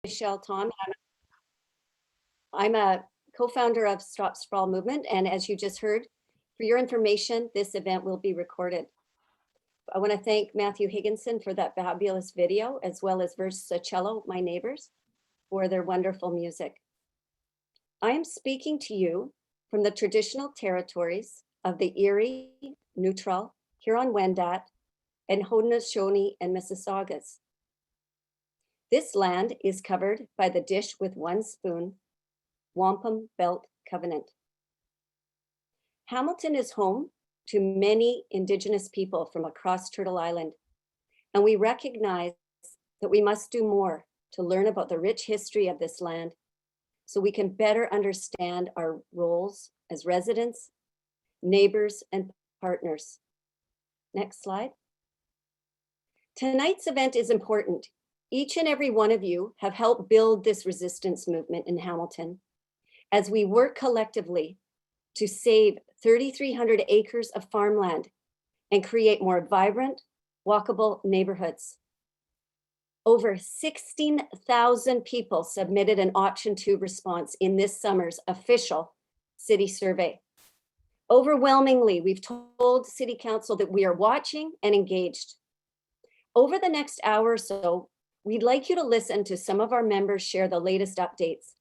Michelle Tom. I'm a co-founder of Stop Sprawl movement, and as you just heard, for your information, this event will be recorded. I want to thank Matthew Higginson for that fabulous video, as well as Versacello, my neighbors, for their wonderful music. I am speaking to you from the traditional territories of the Erie, Neutral, Huron-Wendat, and Haudenosaunee and Mississaugas. This land is covered by the Dish with One Spoon Wampum Belt Covenant. Hamilton is home to many Indigenous people from across Turtle Island, and we recognize that we must do more to learn about the rich history of this land so we can better understand our roles as residents, neighbors, and partners. Next slide. Tonight's event is important. Each and every one of you have helped build this resistance movement in Hamilton as we work collectively to save 3,300 acres of farmland and create more vibrant, walkable neighborhoods. Over 16,000 people submitted an option 2 response in this summer's official city survey. Overwhelmingly, we've told City Council that we are watching and engaged. Over the next hour or so, we'd like you to listen to some of our members share the latest updates.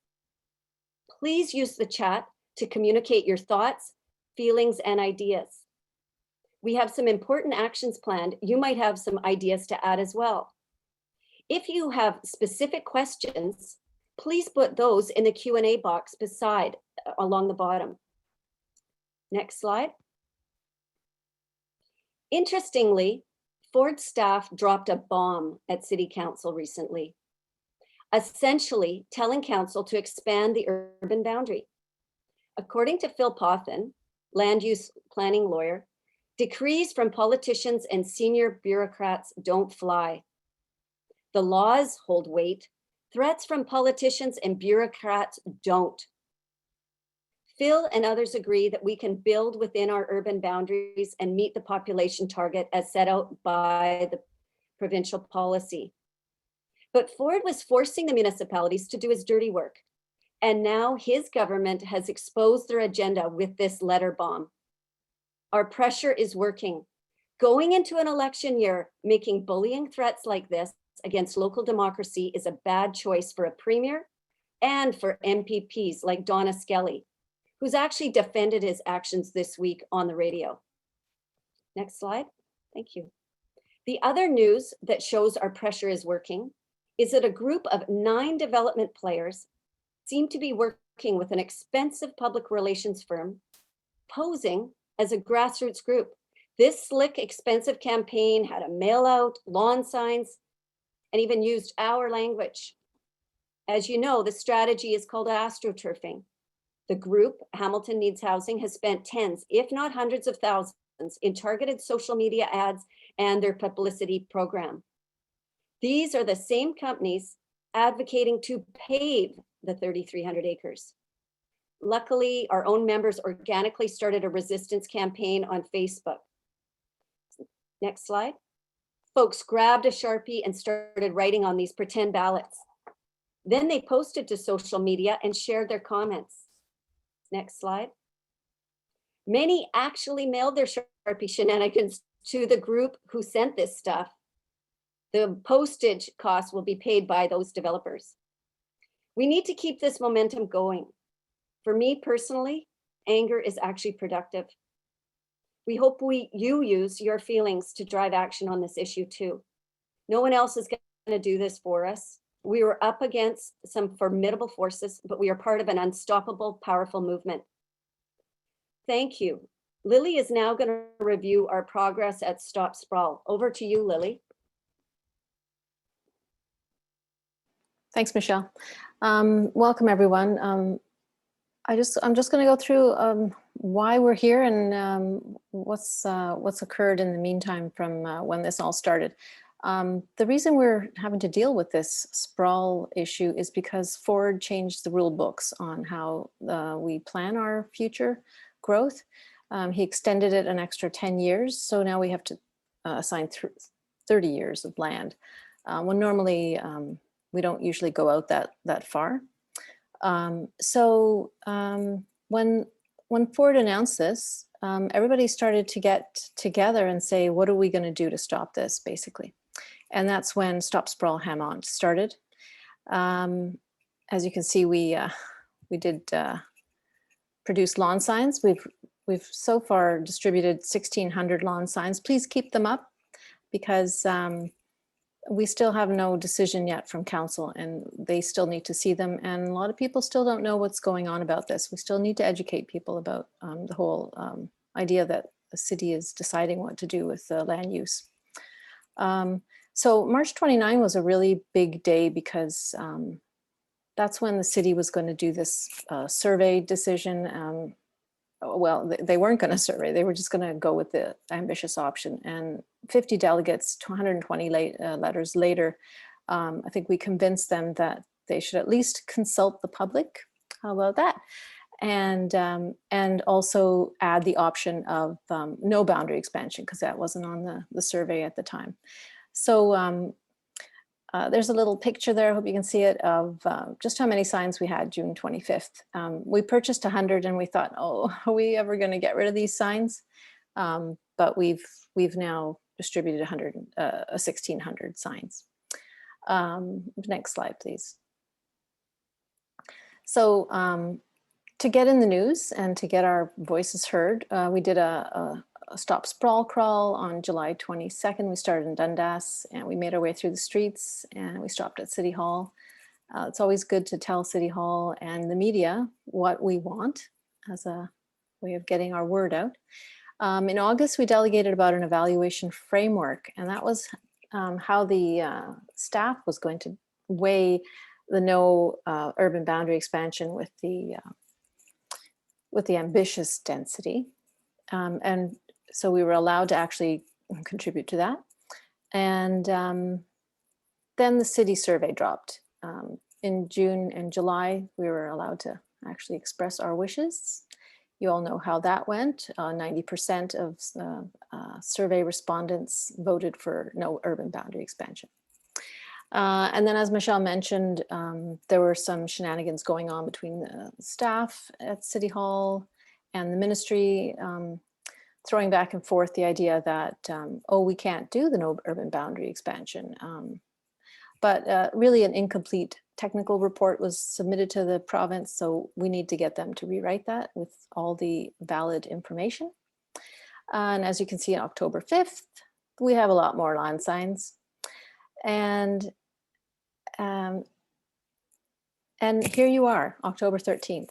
Please use the chat to communicate your thoughts, feelings, and ideas. We have some important actions planned. You might have some ideas to add as well. If you have specific questions, please put those in the Q&A box beside, along the bottom. Next slide. Interestingly, Ford staff dropped a bomb at City Council recently, essentially telling Council to expand the urban boundary. According to Phil Pothin, land use planning lawyer, decrees from politicians and senior bureaucrats don't fly. The laws hold weight. Threats from politicians and bureaucrats don't. Phil and others agree that we can build within our urban boundaries and meet the population target as set out by the provincial policy. But Ford was forcing the municipalities to do his dirty work. And now his government has exposed their agenda with this letter bomb. Our pressure is working. Going into an election year, making bullying threats like this against local democracy is a bad choice for a premier and for MPPs like Donna Skelly, who's actually defended his actions this week on the radio. Next slide. Thank you. The other news that shows our pressure is working is that a group of 9 development players seem to be working with an expensive public relations firm posing as a grassroots group. This slick, expensive campaign had a mail out, lawn signs, and even used our language. As you know, the strategy is called astroturfing. The group, Hamilton Needs Housing, has spent tens, if not hundreds of thousands in targeted social media ads and their publicity program. These are the same companies advocating to pave the 3,300 acres. Luckily, our own members organically started a resistance campaign on Facebook. Next slide. Folks grabbed a Sharpie and started writing on these pretend ballots. Then they posted to social media and shared their comments. Next slide. Many actually mailed their Sharpie shenanigans to the group who sent this stuff. The postage costs will be paid by those developers. We need to keep this momentum going. For me personally, anger is actually productive. We hope you use your feelings to drive action on this issue too. No one else is going to do this for us. We were up against some formidable forces, but we are part of an unstoppable, powerful movement. Thank you. Lily is now going to review our progress at Stop Sprawl. Over to you, Lily. Thanks, Michelle. Welcome, everyone. I'm just going to go through why we're here and what's occurred in the meantime from when this all started. The reason we're having to deal with this sprawl issue is because Ford changed the rule books on how we plan our future growth. He extended it an extra 10 years, so now we have to assign 30 years of land. When normally we don't usually go out that far. When Ford announced this, everybody started to get together and say, what are we going to do to stop this, basically? And that's when Stop Sprawl Hammond started. As you can see, we did produce lawn signs. We've so far distributed 1,600 lawn signs. Please keep them up, because we still have no decision yet from council, and they still need to see them. And a lot of people still don't know what's going on about this. We still need to educate people about the whole idea that the city is deciding what to do with land use. So March 29 was a really big day, because that's when the city was going to do this survey decision. Well, they weren't going to survey. They were just going to go with the ambitious option. And 50 delegates, 220 letters later, I think we convinced them that they should at least consult the public. How about that? And also add the option of no boundary expansion, because that wasn't on the survey at the time. So there's a little picture there, I hope you can see it, of just how many signs we had June 25th. We purchased 100 and we thought, oh, are we ever going to get rid of these signs? But we've now distributed 1,600 signs. Next slide, please. So to get in the news and to get our voices heard, we did a Stop Sprawl crawl on July 22nd. We started in Dundas and we made our way through the streets, and we stopped at City Hall. It's always good to tell City Hall and the media what we want as a way of getting our word out. In August, we delegated about an evaluation framework, and that was how the staff was going to weigh the no urban boundary expansion with the ambitious density. And so we were allowed to actually contribute to that. And then the city survey dropped. In June and July, we were allowed to actually express our wishes. You all know how that went. 90% of survey respondents voted for no urban boundary expansion. And then, as Michelle mentioned, there were some shenanigans going on between the staff at City Hall and the ministry, throwing back and forth the idea that, oh, we can't do the no urban boundary expansion. But really an incomplete technical report was submitted to the province, so we need to get them to rewrite that with all the valid information. And as you can see, on October 5th, we have a lot more lawn signs. And here you are, October 13th.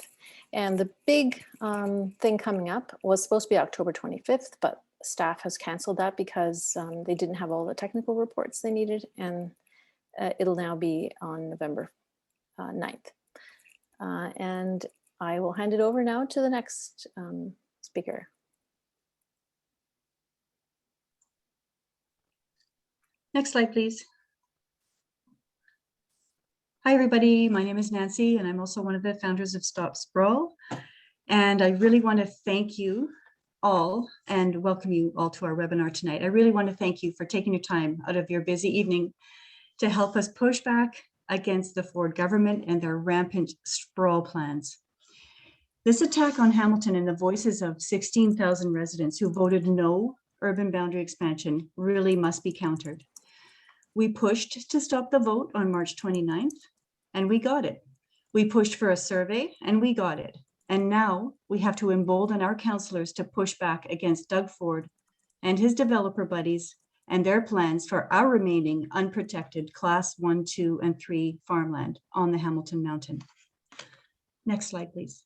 And the big thing coming up was supposed to be October 25th, but staff has canceled that because they didn't have all the technical reports they needed, and it'll now be on November 9th. And I will hand it over now to the next speaker. Next slide, please. Hi, everybody. My name is Nancy, and I'm also one of the founders of Stop Sprawl. And I really want to thank you all and welcome you all to our webinar tonight. I really want to thank you for taking your time out of your busy evening to help us push back against the Ford government and their rampant sprawl plans. This attack on Hamilton and the voices of 16,000 residents who voted no urban boundary expansion really must be countered. We pushed to stop the vote on March 29th, and we got it. We pushed for a survey, and we got it. And now we have to embolden our councillors to push back against Doug Ford and his developer buddies and their plans for our remaining unprotected Class 1, 2, and 3 farmland on the Hamilton Mountain. Next slide, please.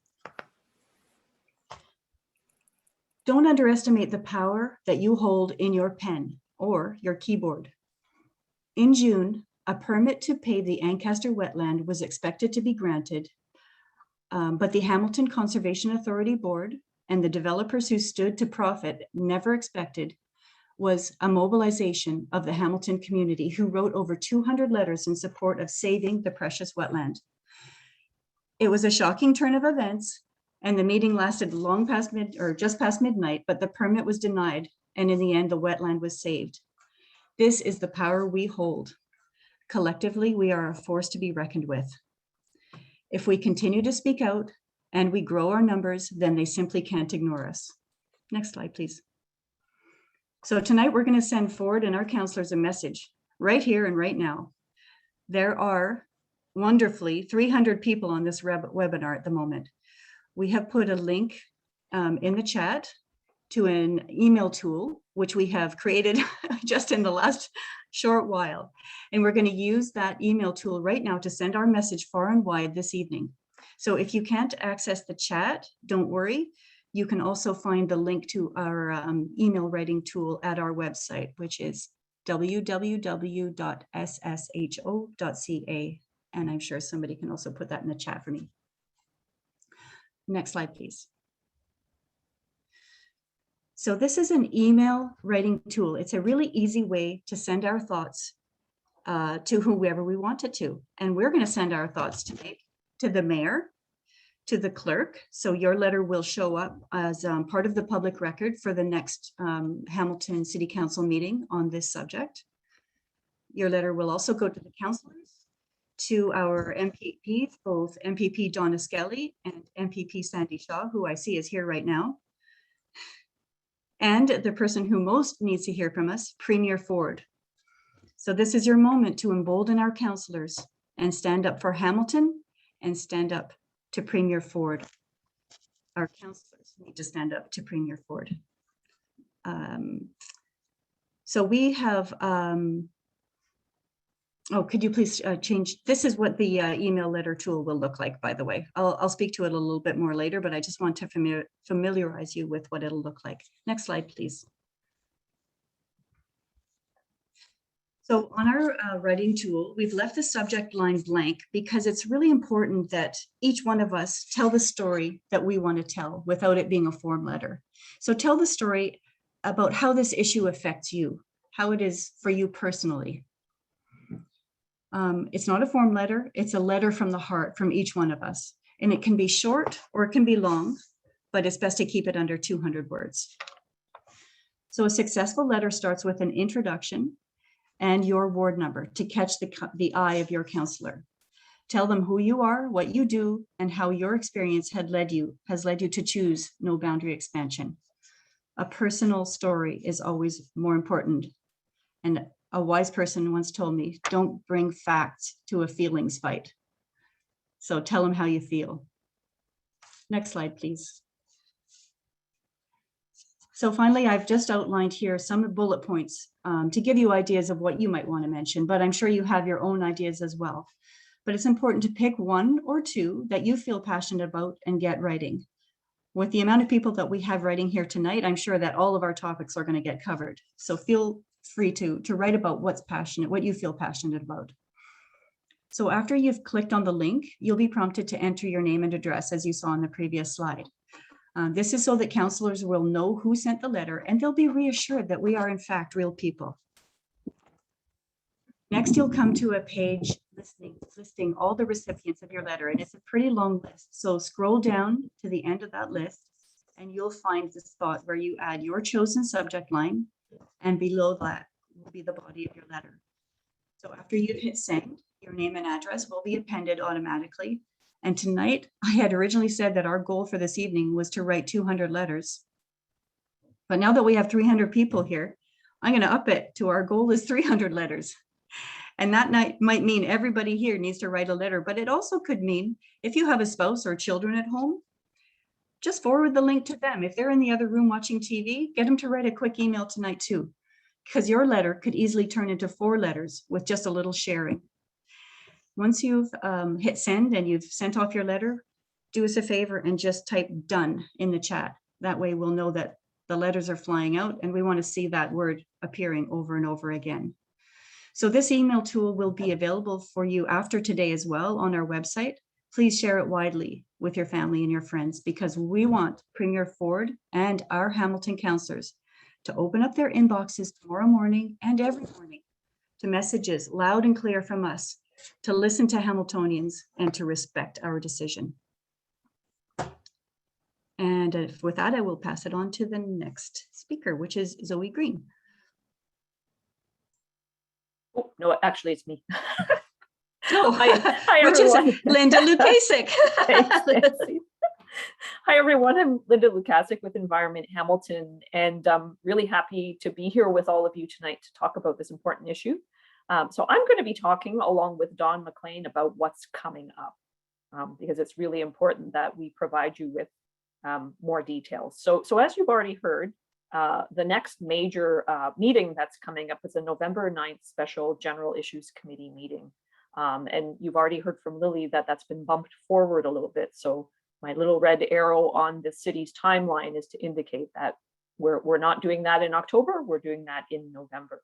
Don't underestimate the power that you hold in your pen or your keyboard. In June, a permit to pave the Ancaster wetland was expected to be granted, but the Hamilton Conservation Authority Board and the developers who stood to profit never expected was a mobilization of the Hamilton community who wrote over 200 letters in support of saving the precious wetland. It was a shocking turn of events, and the meeting lasted long past just past midnight, but the permit was denied, and in the end, the wetland was saved. This is the power we hold. Collectively, we are a force to be reckoned with. If we continue to speak out and we grow our numbers, then they simply can't ignore us. Next slide, please. So tonight we're going to send Ford and our counselors a message right here and right now. There are wonderfully 300 people on this webinar at the moment. We have put a link in the chat to an email tool, which we have created just in the last short while. And we're going to use that email tool right now to send our message far and wide this evening. So if you can't access the chat, don't worry. You can also find the link to our email writing tool at our website, which is www.ssho.ca. And I'm sure somebody can also put that in the chat for me. Next slide, please. So this is an email writing tool. It's a really easy way to send our thoughts to whoever we want it to. And we're going to send our thoughts today to the mayor, to the clerk. So your letter will show up as part of the public record for the next Hamilton City Council meeting on this subject. Your letter will also go to the councillors, to our MPPs, both MPP Donna Skelly and MPP Sandy Shaw, who I see is here right now. And the person who most needs to hear from us, Premier Ford. So this is your moment to embolden our councillors and stand up for Hamilton and stand up to Premier Ford. Our councillors need to stand up to Premier Ford. So we have, oh, could you please change? This is what the email letter tool will look like, by the way. I'll speak to it a little bit more later, but I just want to familiarize you with what it'll look like. Next slide, please. So on our writing tool, we've left the subject line blank because it's really important that each one of us tell the story that we want to tell without it being a form letter. So tell the story about how this issue affects you, how it is for you personally. It's not a form letter, it's a letter from the heart from each one of us. And it can be short or it can be long, but it's best to keep it under 200 words. So a successful letter starts with an introduction and your ward number to catch the eye of your counselor. Tell them who you are, what you do, and how your experience has led you to choose no boundary expansion. A personal story is always more important. And a wise person once told me, don't bring facts to a feelings fight. So tell them how you feel. Next slide, please. So finally, I've just outlined here some bullet points to give you ideas of what you might want to mention, but I'm sure you have your own ideas as well. But it's important to pick one or two that you feel passionate about and get writing. With the amount of people that we have writing here tonight, I'm sure that all of our topics are going to get covered. So feel free to write about what you feel passionate about. So after you've clicked on the link, you'll be prompted to enter your name and address as you saw on the previous slide. This is so that counselors will know who sent the letter and they'll be reassured that we are in fact real people. Next, you'll come to a page listing all the recipients of your letter, and it's a pretty long list. So scroll down to the end of that list and you'll find the spot where you add your chosen subject line, and below that will be the body of your letter. So after you've hit send, your name and address will be appended automatically. And tonight, I had originally said that our goal for this evening was to write 200 letters. But now that we have 300 people here, I'm going to up it to our goal is 300 letters. And that might mean everybody here needs to write a letter, but it also could mean if you have a spouse or children at home, just forward the link to them. If they're in the other room watching TV, get them to write a quick email tonight too, because your letter could easily turn into 4 letters with just a little sharing. Once you've hit send and you've sent off your letter, do us a favor and just type done in the chat. That way we'll know that the letters are flying out and we want to see that word appearing over and over again. So this email tool will be available for you after today as well on our website. Please share it widely with your family and your friends because we want Premier Ford and our Hamilton councillors to open up their inboxes tomorrow morning and every morning to messages loud and clear from us, to listen to Hamiltonians and to respect our decision. And with that, I will pass it on to the next speaker, which is Zoe Green. Oh, no, actually, it's me. Oh, Hi, which is everyone. Linda Lukasik. Thanks, Nancy. Hi, everyone. I'm Linda Lukasik with Environment Hamilton, and I'm really happy to be here with all of you tonight to talk about this important issue. So I'm going to be talking along with Don McLean about what's coming up, because it's really important that we provide you with more details. So as you've already heard, the next major meeting that's coming up is a November 9th Special General Issues Committee meeting. And you've already heard from Lily that that's been bumped forward a little bit. So my little red arrow on the city's timeline is to indicate that we're not doing that in October, we're doing that in November.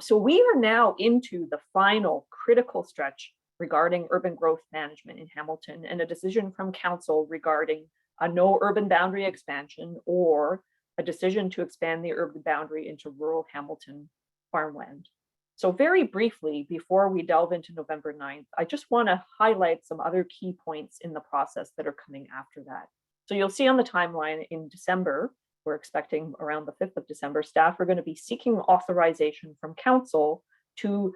So we are now into the final critical stretch regarding urban growth management in Hamilton, and a decision from council regarding a no urban boundary expansion or a decision to expand the urban boundary into rural Hamilton farmland. So very briefly, before we delve into November 9th, I just want to highlight some other key points in the process that are coming after that. So you'll see on the timeline in December, we're expecting around the 5th of December, staff are going to be seeking authorization from council to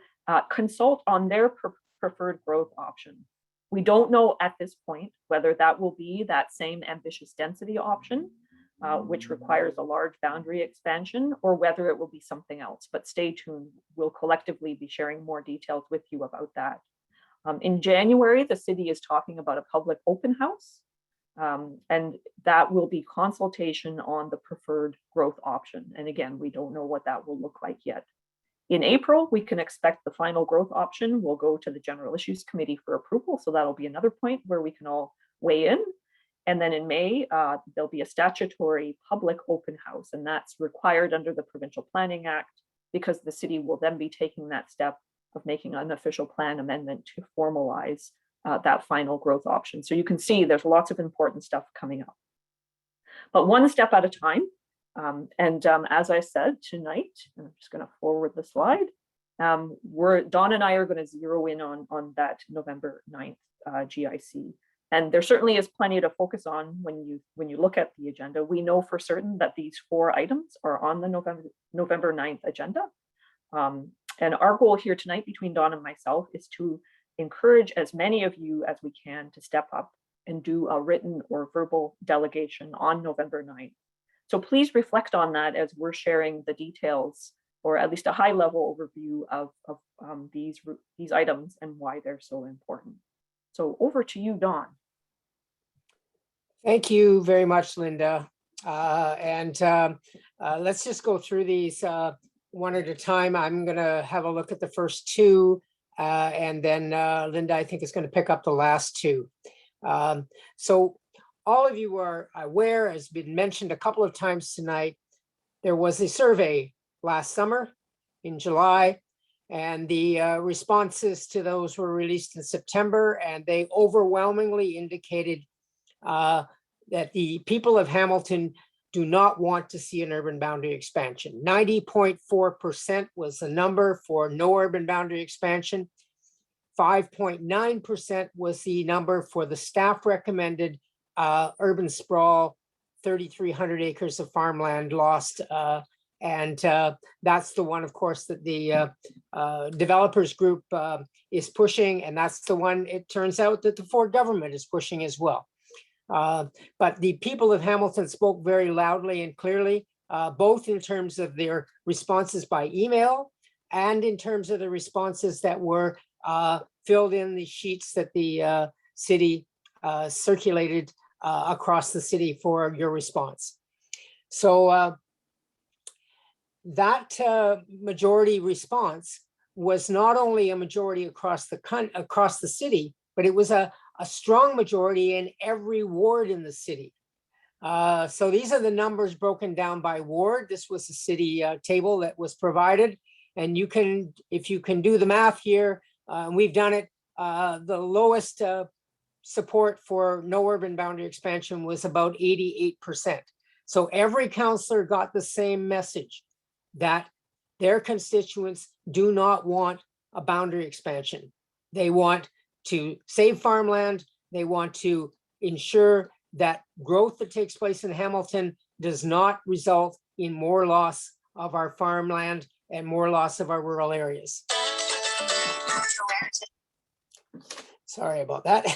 consult on their preferred growth option. We don't know at this point whether that will be that same ambitious density option, which requires a large boundary expansion, or whether it will be something else. But stay tuned. We'll collectively be sharing more details with you about that. In January, the city is talking about a public open house, and that will be consultation on the preferred growth option. And again, we don't know what that will look like yet. In April, we can expect the final growth option will go to the General Issues Committee for approval. So that'll be another point where we can all weigh in. And then in May, there'll be a statutory public open house, and that's required under the Provincial Planning Act, because the city will then be taking that step of making an official plan amendment to formalize that final growth option. So you can see there's lots of important stuff coming up. But one step at a time. As I said tonight, I'm just going to forward the slide. Don and I are going to zero in on that November 9th GIC. And there certainly is plenty to focus on when you look at the agenda. We know for certain that these 4 items are on the November 9th agenda. And our goal here tonight between Don and myself is to encourage as many of you as we can to step up and do a written or verbal delegation on November 9th. So please reflect on that as we're sharing the details, or at least a high level overview of these items and why they're so important. So over to you, Don. Thank you very much, Linda. Let's just go through these one at a time. I'm going to have a look at the first 2, and then Linda, I think, is going to pick up the last 2. So all of you are aware, as been mentioned a couple of times tonight, there was a survey last summer in July, and the responses to those were released in September, and they overwhelmingly indicated that the people of Hamilton do not want to see an urban boundary expansion. 90.4% was the number for no urban boundary expansion. 5.9% was the number for the staff recommended urban sprawl, 3,300 acres of farmland lost. And that's the one, of course, that the developers group is pushing. And that's the one, it turns out, that the Ford government is pushing as well. But the people of Hamilton spoke very loudly and clearly, both in terms of their responses by email and in terms of the responses that were filled in the sheets that the city circulated across the city for your response. So that majority response was not only a majority across the city, but it was a strong majority in every ward in the city. So these are the numbers broken down by ward. This was a city table that was provided. And you can, if you can do the math here, we've done it, the lowest support for no urban boundary expansion was about 88%. So every councillor got the same message, that their constituents do not want a boundary expansion. They want to save farmland. They want to ensure that growth that takes place in Hamilton does not result in more loss of our farmland and more loss of our rural areas. Sorry about that.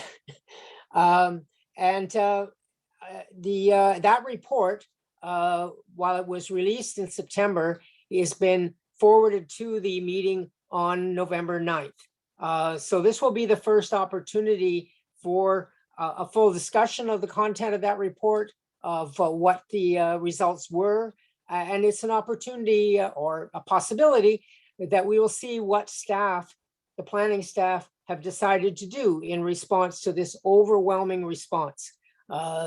That report, while it was released in September, has been forwarded to the meeting on November 9th. So this will be the first opportunity for a full discussion of the content of that report, of what the results were. And it's an opportunity or a possibility that we will see what staff, the planning staff, have decided to do in response to this overwhelming response.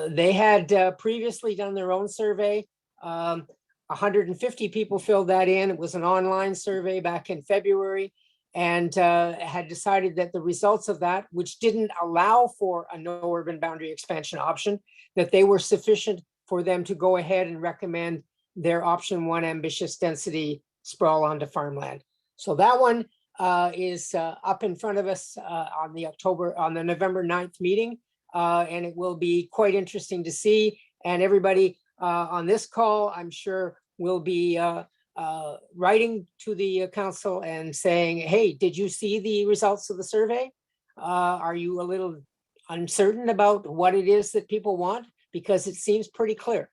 They had previously done their own survey. 150 people filled that in. It was an online survey back in February, and had decided that the results of that, which didn't allow for a no urban boundary expansion option, that they were sufficient for them to go ahead and recommend their option 1 ambitious density sprawl onto farmland. So that one is up in front of us on the November 9th meeting. And it will be quite interesting to see. And everybody on this call, I'm sure, will be writing to the council and saying, hey, did you see the results of the survey? Are you a little uncertain about what it is that people want? Because it seems pretty clear.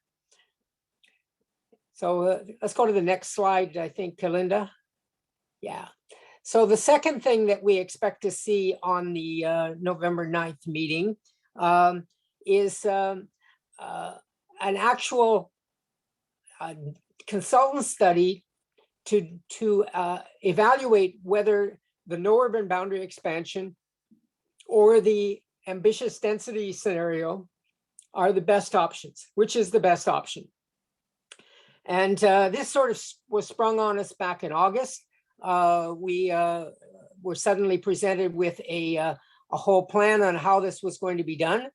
So let's go to the next slide, I think, Linda. Yeah. So the second thing that we expect to see on the November 9th meeting is an actual consultant study to evaluate whether the no urban boundary expansion or the ambitious density scenario are the best options. Which is the best option? And this sort of was sprung on us back in August. We were suddenly presented with a whole plan on how this was going to be done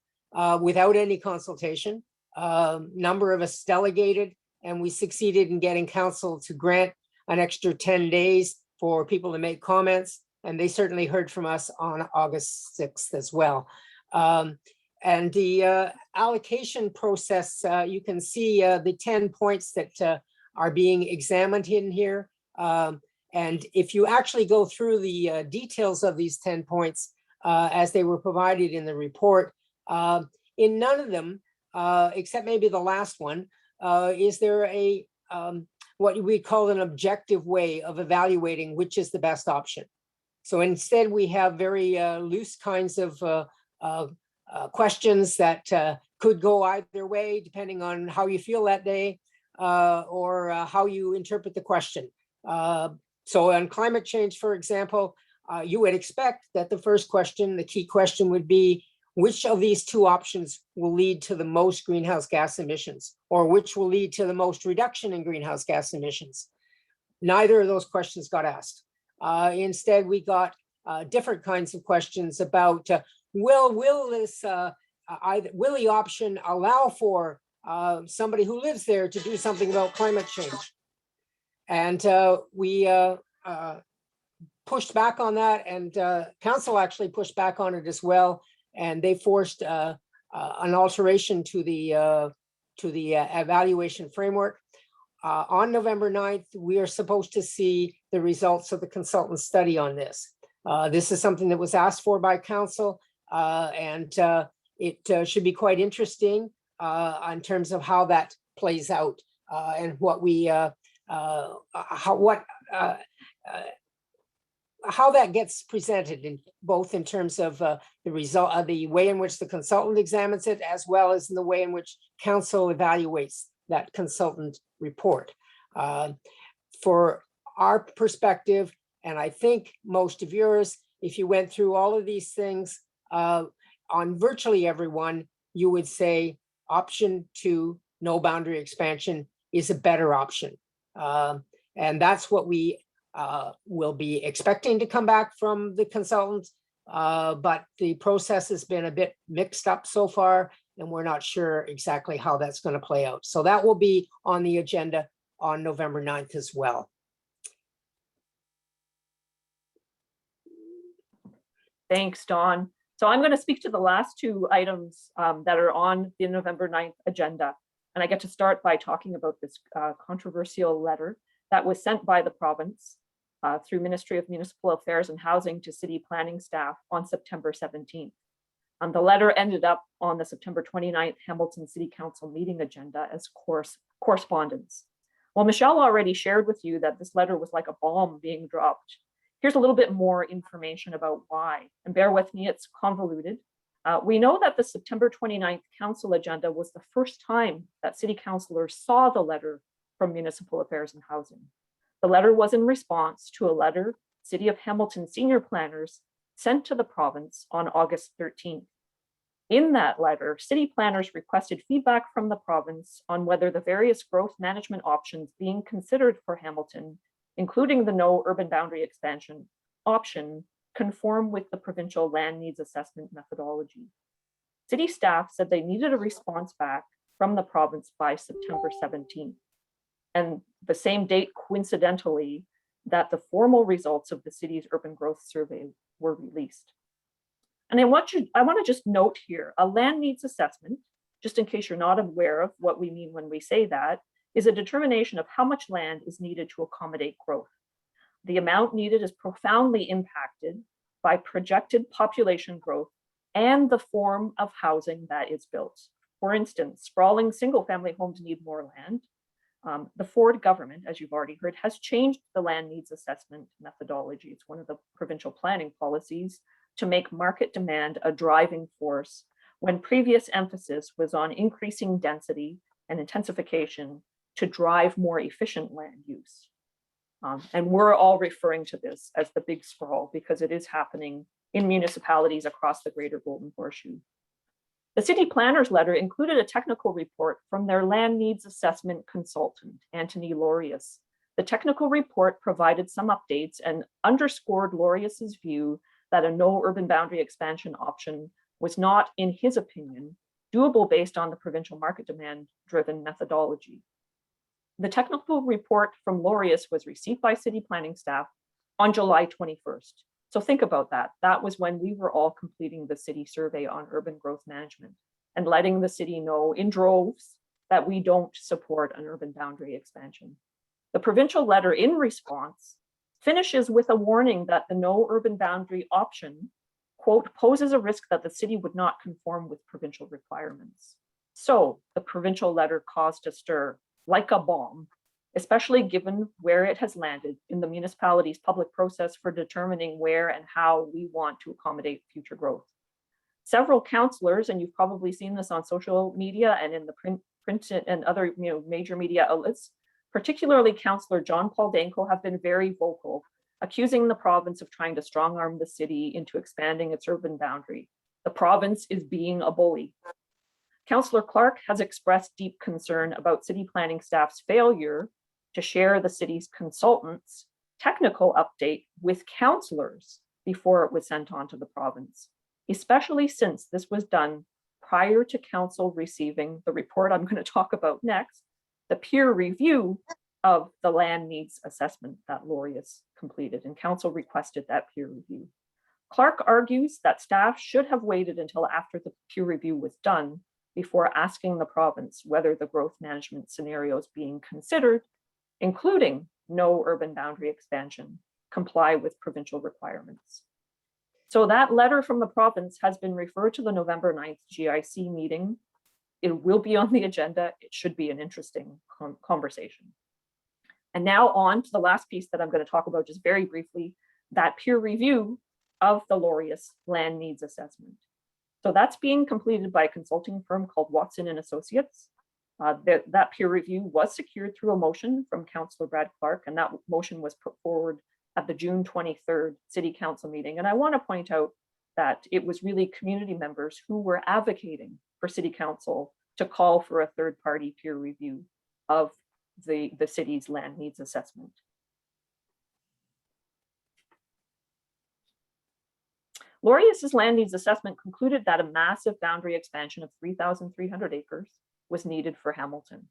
without any consultation. Number of us delegated, and we succeeded in getting council to grant an extra 10 days for people to make comments. And they certainly heard from us on August 6th as well. And the allocation process, you can see the 10 points that are being examined in here. And if you actually go through the details of these 10 points as they were provided in the report, in none of them, except maybe the last one, is there a what we call an objective way of evaluating which is the best option. So instead, we have very loose kinds of questions that could go either way, depending on how you feel that day or how you interpret the question. So on climate change, for example, you would expect that the first question, the key question would be, which of these two options will lead to the most greenhouse gas emissions, or which will lead to the most reduction in greenhouse gas emissions? Neither of those questions got asked. Instead, we got different kinds of questions about, will the option allow for somebody who lives there to do something about climate change? And we pushed back on that, and council actually pushed back on it as well. And they forced an alteration to the evaluation framework. On November 9th, we are supposed to see the results of the consultant study on this. This is something that was asked for by council, and it should be quite interesting in terms of how that plays out and what we how that gets presented, in both in terms of the result of the way in which the consultant examines it, as well as in the way in which council evaluates that consultant report. For our perspective, and I think most of yours, if you went through all of these things on virtually everyone, you would say option 2, no boundary expansion, is a better option. And that's what we will be expecting to come back from the consultants. But the process has been a bit mixed up so far, and we're not sure exactly how that's going to play out. So that will be on the agenda on November 9th as well. Thanks, Dawn. So I'm going to speak to the last two items that are on the November 9th agenda. And I get to start by talking about this controversial letter that was sent by the province through Ministry of Municipal Affairs and Housing to city planning staff on September 17th. The letter ended up on the September 29th Hamilton City Council meeting agenda as correspondence. Well, Michelle already shared with you that this letter was like a bomb being dropped. Here's a little bit more information about why, and bear with me, it's convoluted. We know that the September 29th council agenda was the first time that city councilors saw the letter from Municipal Affairs and Housing. The letter was in response to a letter City of Hamilton senior planners sent to the province on August 13th. In that letter, city planners requested feedback from the province on whether the various growth management options being considered for Hamilton, including the no urban boundary expansion option, conform with the provincial land needs assessment methodology. City staff said they needed a response back from the province by September 17th. And the same date, coincidentally, that the formal results of the city's urban growth survey were released. And I want to just note here, a land needs assessment, just in case you're not aware of what we mean when we say that, is a determination of how much land is needed to accommodate growth. The amount needed is profoundly impacted by projected population growth and the form of housing that is built. For instance, sprawling single-family homes need more land. The Ford government, as you've already heard, has changed the land needs assessment methodology. It's one of the provincial planning policies to make market demand a driving force when previous emphasis was on increasing density and intensification to drive more efficient land use. And we're all referring to this as the big sprawl because it is happening in municipalities across the Greater Golden Horseshoe. The city planner's letter included a technical report from their land needs assessment consultant, Anthony Laureus. The technical report provided some updates and underscored Laureus's view that a no urban boundary expansion option was not, in his opinion, doable based on the provincial market demand driven methodology. The technical report from Laureus was received by city planning staff on July 21st. So think about that. That was when we were all completing the city survey on urban growth management and letting the city know in droves that we don't support an urban boundary expansion. The provincial letter in response finishes with a warning that the no urban boundary option, quote, poses a risk that the city would not conform with provincial requirements. So the provincial letter caused a stir like a bomb, especially given where it has landed in the municipality's public process for determining where and how we want to accommodate future growth. Several councillors, and you've probably seen this on social media and in the print and other major media outlets, particularly Councillor John Paul Danko, have been very vocal, accusing the province of trying to strong arm the city into expanding its urban boundary. The province is being a bully. Councillor Clark has expressed deep concern about city planning staff's failure to share the city's consultants' technical update with councillors before it was sent on to the province, especially since this was done prior to council receiving the report I'm going to talk about next, the peer review of the land needs assessment that Laureus completed, and council requested that peer review. Clark argues that staff should have waited until after the peer review was done before asking the province whether the growth management scenarios being considered, including no urban boundary expansion, comply with provincial requirements. So that letter from the province has been referred to the November 9th GIC meeting. It will be on the agenda. It should be an interesting conversation. And now on to the last piece that I'm going to talk about just very briefly, that peer review of the Laureus land needs assessment. So that's being completed by a consulting firm called Watson and Associates. That peer review was secured through a motion from Councillor Brad Clark, and that motion was put forward at the June 23rd City Council meeting. And I want to point out that it was really community members who were advocating for City Council to call for a third-party peer review of the city's land needs assessment. Laureus's land needs assessment concluded that a massive boundary expansion of 3,300 acres was needed for Hamilton.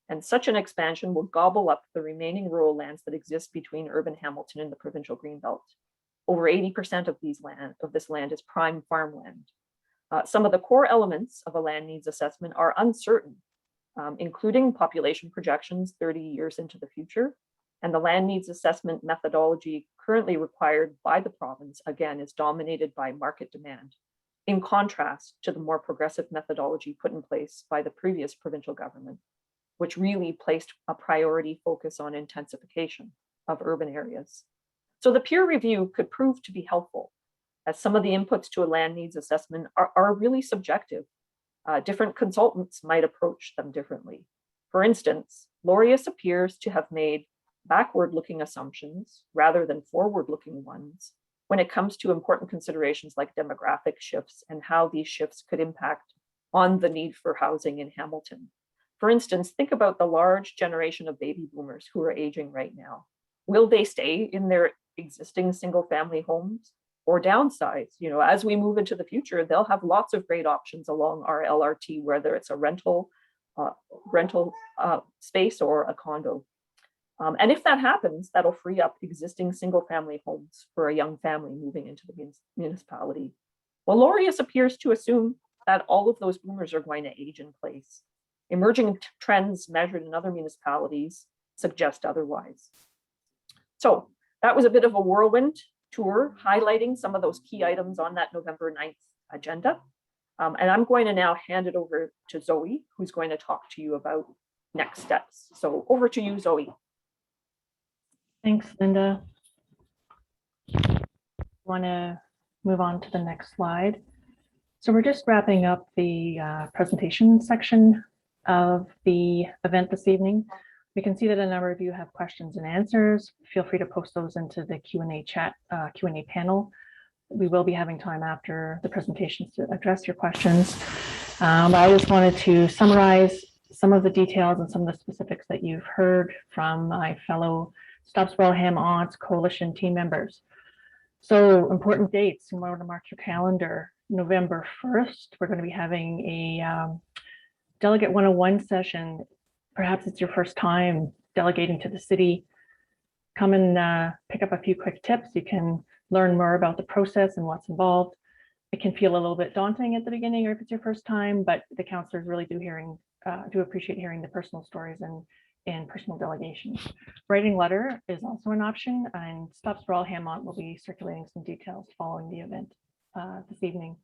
And such an expansion will gobble up the remaining rural lands that exist between urban Hamilton and the provincial Greenbelt. Over 80% of this land is prime farmland. Some of the core elements of a land needs assessment are uncertain, including population projections 30 years into the future, And the land needs assessment methodology currently required by the province, again, is dominated by market demand, in contrast to the more progressive methodology put in place by the previous provincial government, which really placed a priority focus on intensification of urban areas. So the peer review could prove to be helpful, as some of the inputs to a land needs assessment are really subjective. Different consultants might approach them differently. For instance, Laureus appears to have made backward-looking assumptions rather than forward-looking ones when it comes to important considerations like demographic shifts and how these shifts could impact on the need for housing in Hamilton. For instance, think about the large generation of baby boomers who are aging right now. Will they stay in their existing single-family homes or downsize? As we move into the future, they'll have lots of great options along our LRT, whether it's a rental space or a condo. And if that happens, that'll free up existing single-family homes for a young family moving into the municipality. Well, Laureus appears to assume that all of those boomers are going to age in place. Emerging trends measured in other municipalities suggest otherwise. So that was a bit of a whirlwind tour highlighting some of those key items on that November 9th agenda. And I'm going to now hand it over to Zoe, who's going to talk to you about next steps. So over to you, Zoe. Thanks, Linda. Want to move on to the next slide. So we're just wrapping up the presentation section of the event this evening. We can see that a number of you have questions and answers. Feel free to post those into the Q&A chat, Q&A panel. We will be having time after the presentations to address your questions. I just wanted to summarize some of the details and some of the specifics that you've heard from my fellow Stop Sprawl Ham Aunts Coalition team members. So important dates, you want to mark your calendar. November 1st, we're going to be having a Delegate 101 session. Perhaps it's your first time delegating to the city. Come and pick up a few quick tips. You can learn more about the process and what's involved. It can feel a little bit daunting at the beginning or if it's your first time, but the counselors really do appreciate hearing the personal stories and personal delegations. Writing letter is also an option, and Stop Sprawl Hammond will be circulating some details following the event this evening.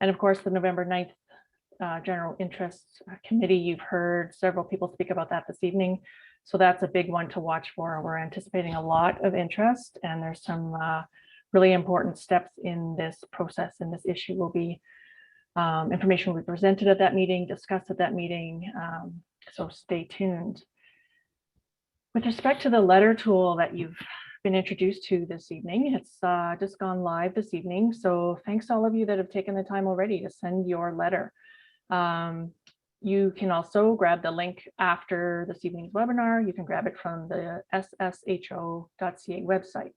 And of course, the November 9th General Interest Committee, you've heard several people speak about that this evening. So that's a big one to watch for. We're anticipating a lot of interest, and there's some really important steps in this process, and this issue will be information will be presented at that meeting, discussed at that meeting. So stay tuned. With respect to the letter tool that you've been introduced to this evening, it's just gone live this evening. So thanks to all of you that have taken the time already to send your letter. You can also grab the link after this evening's webinar. You can grab it from the ssho.ca website.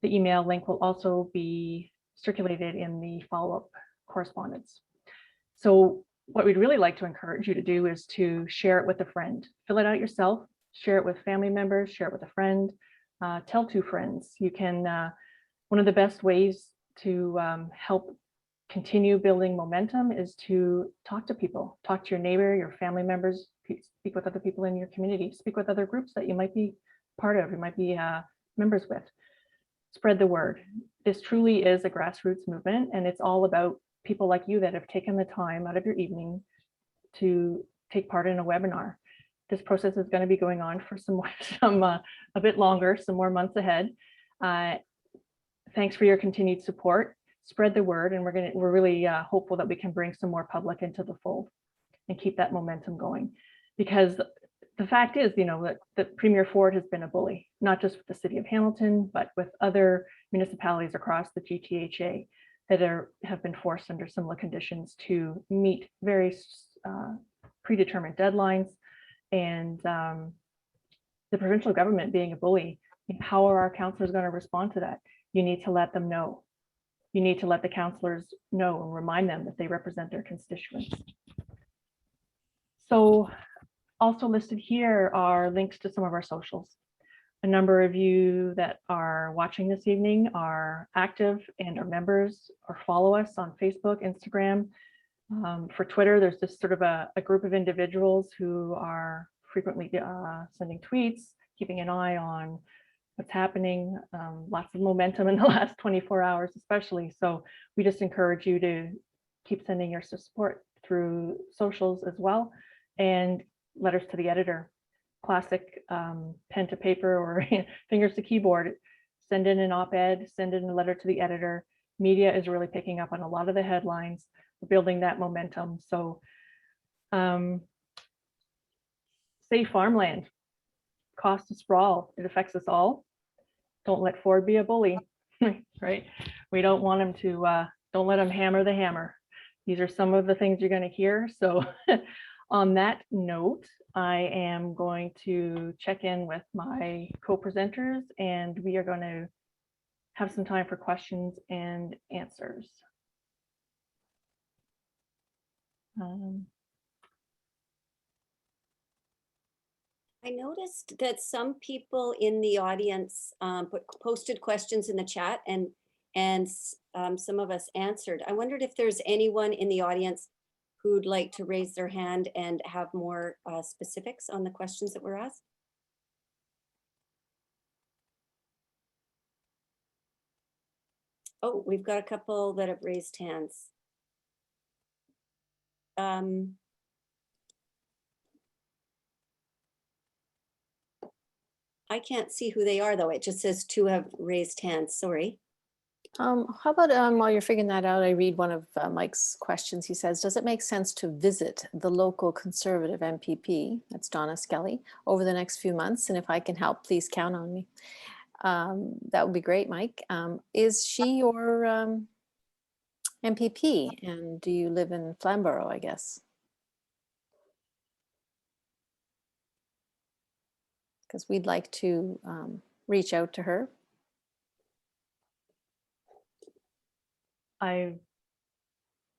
The email link will also be circulated in the follow-up correspondence. So what we'd really like to encourage you to do is to share it with a friend. Fill it out yourself, share it with family members, share it with a friend, tell 2 friends. You can, one of the best ways to help continue building momentum is to talk to people, talk to your neighbor, your family members, speak with other people in your community, speak with other groups that you might be part of, you might be members with. Spread the word. This truly is a grassroots movement, and it's all about people like you that have taken the time out of your evening to take part in a webinar. This process is going to be going on for a bit longer, some more months ahead. Thanks for your continued support. Spread the word, and we're really hopeful that we can bring some more public into the fold and keep that momentum going. Because the fact is, that Premier Ford has been a bully, not just with the city of Hamilton, but with other municipalities across the GTHA that have been forced under similar conditions to meet very predetermined deadlines. And the provincial government being a bully, how are our councillors going to respond to that? You need to let them know. You need to let the councillors know and remind them that they represent their constituents. So also listed here are links to some of our socials. A number of you that are watching this evening are active and are members or follow us on Facebook, Instagram. For Twitter, there's just sort of a group of individuals who are frequently sending tweets, keeping an eye on what's happening. Lots of momentum in the last 24 hours, especially. So we just encourage you to keep sending your support through socials as well, and letters to the editor. Classic pen to paper or fingers to keyboard. Send in an op-ed, send in a letter to the editor. Media is really picking up on a lot of the headlines, building that momentum. So save farmland. Cost of sprawl, it affects us all. Don't let Ford be a bully, right? We don't want him to, don't let him hammer the hammer. These are some of the things you're going to hear. So on that note, I am going to check in with my co-presenters, and we are going to have some time for questions and answers. I noticed that some people in the audience posted questions in the chat, and some of us answered. I wondered if there's anyone in the audience who'd like to raise their hand and have more specifics on the questions that were asked. Oh, we've got a couple that have raised hands. I can't see who they are, though. It just says two have raised hands. Sorry. How about while you're figuring that out, I read one of Mike's questions. He says, does it make sense to visit the local Conservative MPP, that's Donna Skelly, over the next few months? And if I can help, please count on me. That would be great, Mike. Is she your MPP? And do you live in Flamborough, I guess? Because we'd like to reach out to her. I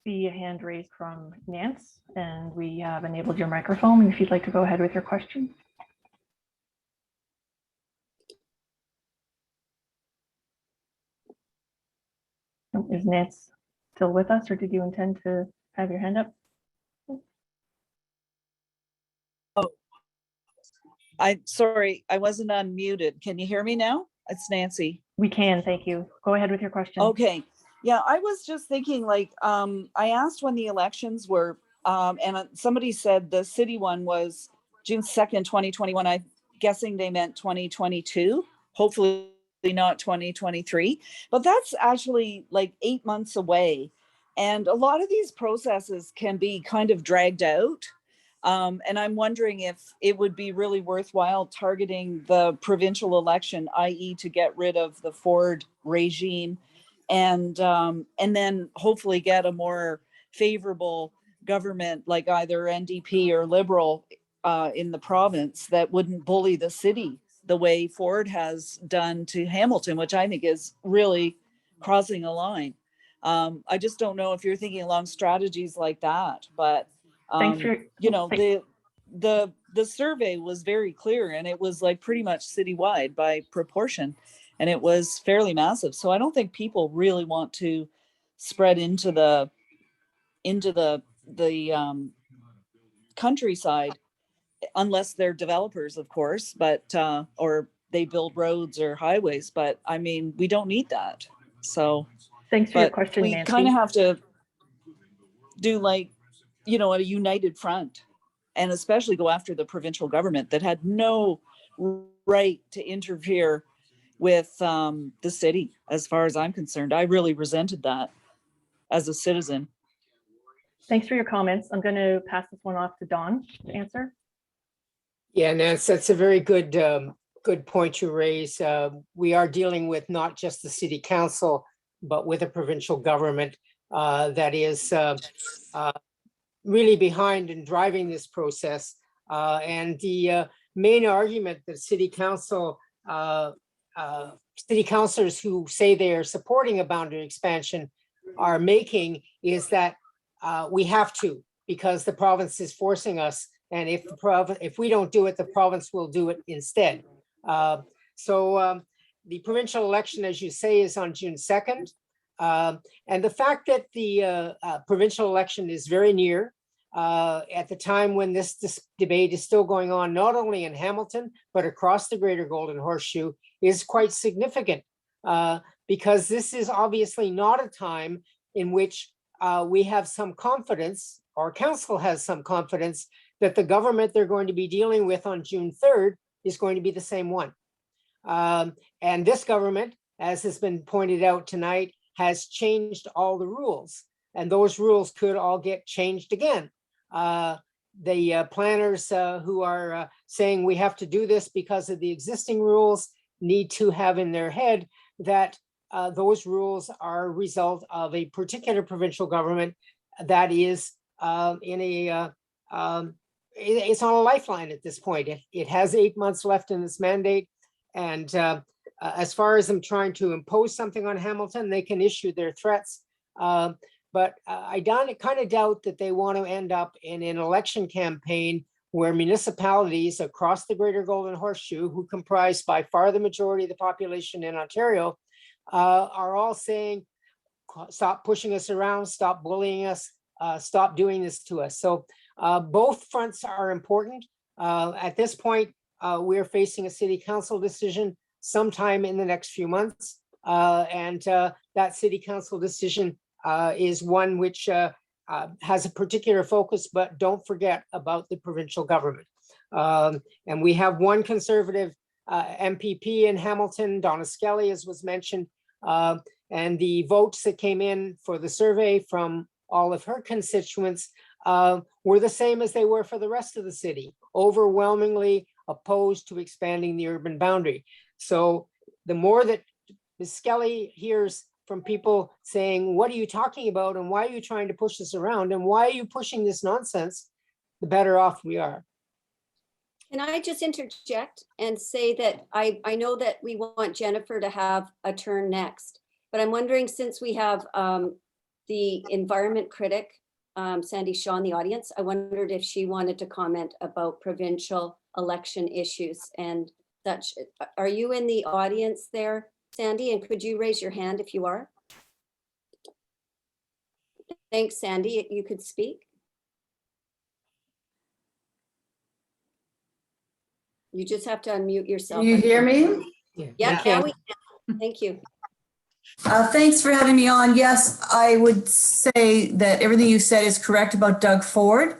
see a hand raised from Nance, and we have enabled your microphone if you'd like to go ahead with your question. Is Nance still with us, or did you intend to have your hand up? Sorry, I wasn't unmuted. Can you hear me now? It's Nancy. We can, thank you. Go ahead with your question. Okay. Yeah, I was just thinking, like, I asked when the elections were, and somebody said the city one was June 2nd, 2021. I'm guessing they meant 2022, hopefully not 2023, but that's actually like 8 months away. And a lot of these processes can be kind of dragged out. And I'm wondering if it would be really worthwhile targeting the provincial election, i.e. to get rid of the Ford regime, and then hopefully get a more favorable government, like either NDP or Liberal in the province, that wouldn't bully the city the way Ford has done to Hamilton, which I think is really crossing a line. I just don't know if you're thinking along strategies like that, but you know, the survey was very clear, and it was like pretty much citywide by proportion, and it was fairly massive. So I don't think people really want to spread into the countryside, unless they're developers, of course, but or they build roads or highways. But I mean, we don't need that. So thanks for your question, we Nancy. kind of have to do, like, you know, a united front, and especially go after the provincial government that had no right to interfere with the city, as far as I'm concerned. I really resented that as a citizen. Thanks for your comments. I'm going to pass this one off to Dawn to answer. Yeah, Nance, that's a very good good point you raise. We are dealing with not just the city council, but with a provincial government that is really behind and driving this process. And the main argument that city councilors who say they are supporting a boundary expansion are making is that we have to, because the province is forcing us. And if we don't do it, the province will do it instead. So the provincial election, as you say, is on June 2nd. And the fact that the provincial election is very near, at the time when this debate is still going on, not only in Hamilton, but across the Greater Golden Horseshoe, is quite significant, because this is obviously not a time in which we have some confidence, or council has some confidence, that the government they're going to be dealing with on June 3rd is going to be the same one. And this government, as has been pointed out tonight, has changed all the rules, and those rules could all get changed again. The planners who are saying we have to do this because of the existing rules need to have in their head that those rules are a result of a particular provincial government that is it's on a lifeline at this point. It has 8 months left in its mandate, and as far as them trying to impose something on Hamilton, they can issue their threats. But I kind of doubt that they want to end up in an election campaign where municipalities across the Greater Golden Horseshoe, who comprise by far the majority of the population in Ontario, are all saying, stop pushing us around, stop bullying us, stop doing this to us. So both fronts are important. At this point, we're facing a city council decision sometime in the next few months. And that city council decision is one which has a particular focus, but don't forget about the provincial government. And we have one conservative MPP in Hamilton, Donna Skelly, as was mentioned, and the votes that came in for the survey from all of her constituents were the same as they were for the rest of the city, overwhelmingly opposed to expanding the urban boundary. So the more that Ms. Skelly hears from people saying, what are you talking about? And why are you trying to push this around? And why are you pushing this nonsense? The better off we are. Can I just interject and say that I know that we want Jennifer to have a turn next, but I'm wondering, since we have the environment critic, Sandy Shaw, in the audience, I wondered if she wanted to comment about provincial election issues and such. Are you in the audience there, Sandy? And could you raise your hand if you are? Thanks, Sandy. You could speak. You just have to unmute yourself. Can you hear me? Yeah, now we can. Thank you. Thanks for having me on. Yes, I would say that everything you said is correct about Doug Ford.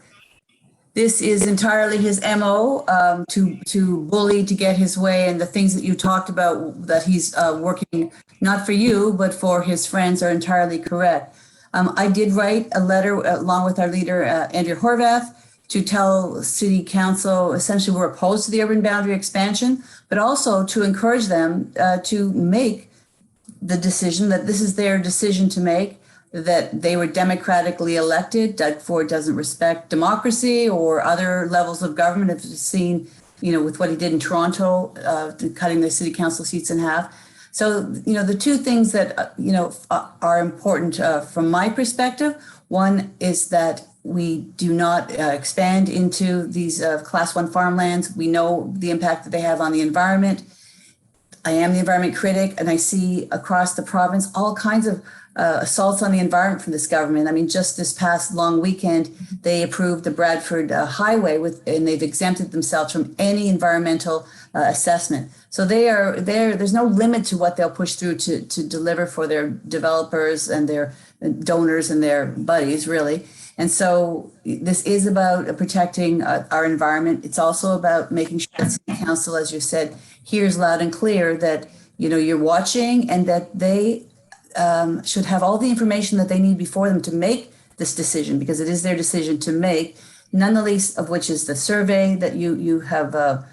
This is entirely his MO, to bully, to get his way, and the things that you talked about that he's working not for you, but for his friends are entirely correct. I did write a letter along with our leader, Andrew Horvath, to tell City Council essentially we're opposed to the urban boundary expansion, but also to encourage them to make the decision that this is their decision to make, that they were democratically elected. Doug Ford doesn't respect democracy or other levels of government. If you've seen, with what he did in Toronto, cutting the city council seats in half. So, the two things that, are important from my perspective, one is that we do not expand into these class 1 farmlands. We know the impact that they have on the environment. I am the environment critic, and I see across the province all kinds of assaults on the environment from this government. I mean, just this past long weekend, they approved the Bradford Highway and they've exempted themselves from any environmental assessment. So there's no limit to what they'll push through to deliver for their developers and their donors and their buddies, really. And so this is about protecting our environment. It's also about making sure that City Council, as you said, hears loud and clear that, you're watching and that they should have all the information that they need before them to make this decision, because it is their decision to make, none the least of which is the survey that you have that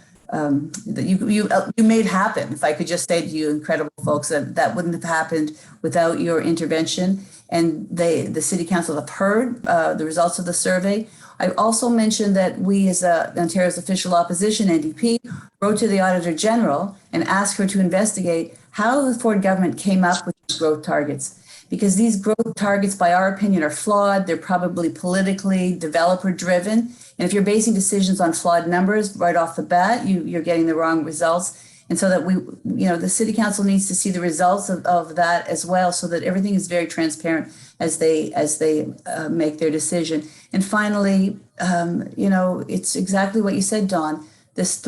you made happen. If I could just say to you, incredible folks, that wouldn't have happened without your intervention. And the City Council have heard the results of the survey. I also mentioned that we, as Ontario's official opposition, NDP, wrote to the Auditor General and asked her to investigate how the Ford government came up with these growth targets. Because these growth targets, by our opinion, are flawed. They're probably politically developer-driven. And if you're basing decisions on flawed numbers right off the bat, you're getting the wrong results. And so that the City Council needs to see the results of that as well, so that everything is very transparent as they make their decision. And finally, it's exactly what you said, Dawn. This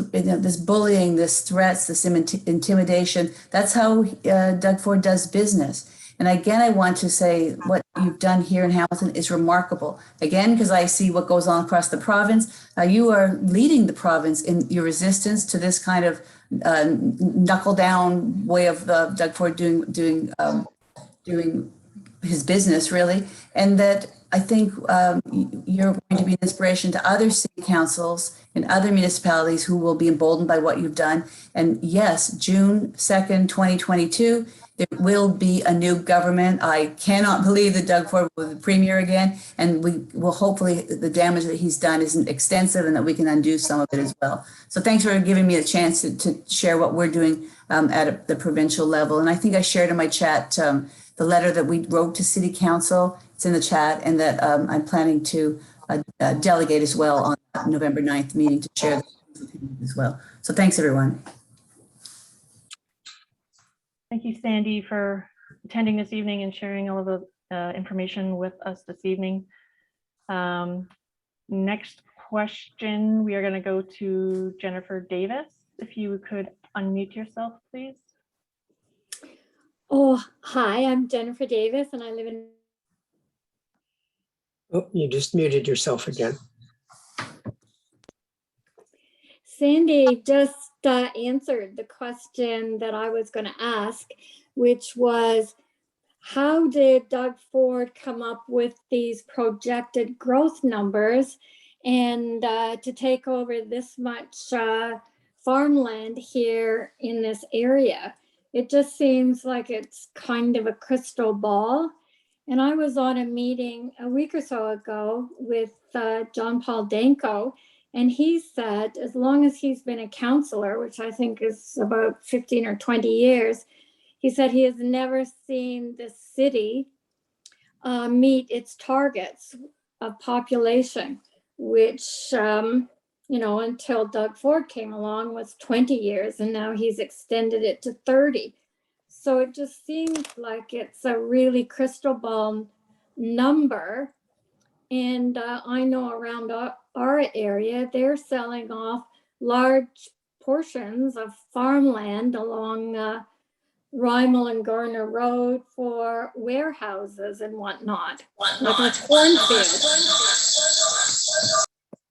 bullying, this threats, this intimidation. That's how Doug Ford does business. And again, I want to say what you've done here in Hamilton is remarkable. Again, because I see what goes on across the province. You are leading the province in your resistance to this kind of knuckle down way of Doug Ford doing his business, really. And that I think you're going to be an inspiration to other city councils and other municipalities who will be emboldened by what you've done. And yes, June 2nd, 2022, there will be a new government. I cannot believe that Doug Ford will be the premier again. And we will hopefully the damage that he's done isn't extensive and that we can undo some of it as well. So thanks for giving me a chance to share what we're doing at the provincial level. And I think I shared in my chat the letter that we wrote to City Council. It's in the chat, and that I'm planning to delegate as well on November 9th meeting to share as well. So thanks, everyone. Thank you, Sandy, for attending this evening and sharing all of the information with us this evening. Next question, we are going to go to Jennifer Davis. If you could unmute yourself, please. Oh, hi, I'm Jennifer Davis and I live in... Oh, you just muted yourself again. Sandy just answered the question that I was going to ask, which was, how did Doug Ford come up with these projected growth numbers and to take over this much farmland here in this area? It just seems like it's kind of a crystal ball. And I was on a meeting a week or so ago with John Paul Danko, and he said as long as he's been a councillor, which I think is about 15 or 20 years, he said he has never seen the city meet its targets of population, which, until Doug Ford came along was 20 years, and now he's extended it to 30. So it just seems like it's a really crystal ball number. And I know around our area, they're selling off large portions of farmland along Rymel and Garner Road for warehouses and whatnot, like a cornfield.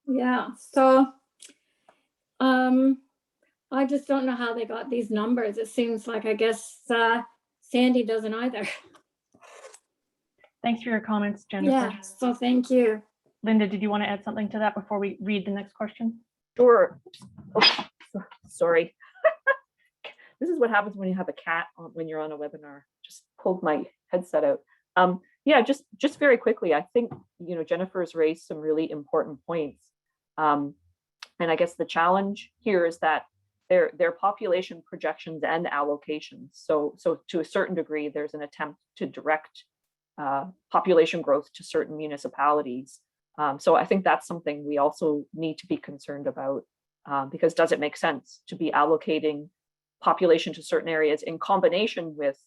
Yeah, so I just don't know how they got these numbers. It seems like, I guess Sandy doesn't either. Thanks for your comments, Jennifer. Yeah, so thank you. Linda, did you want to add something to that before we read the next question? Sure. Oh, sorry. This is what happens when you have a cat when you're on a webinar. Just pulled my headset out. Yeah, just very quickly, I think, Jennifer's raised some really important points. And I guess the challenge here is that their population projections and allocations. So to a certain degree, there's an attempt to direct population growth to certain municipalities. So I think that's something we also need to be concerned about, because does it make sense to be allocating population to certain areas in combination with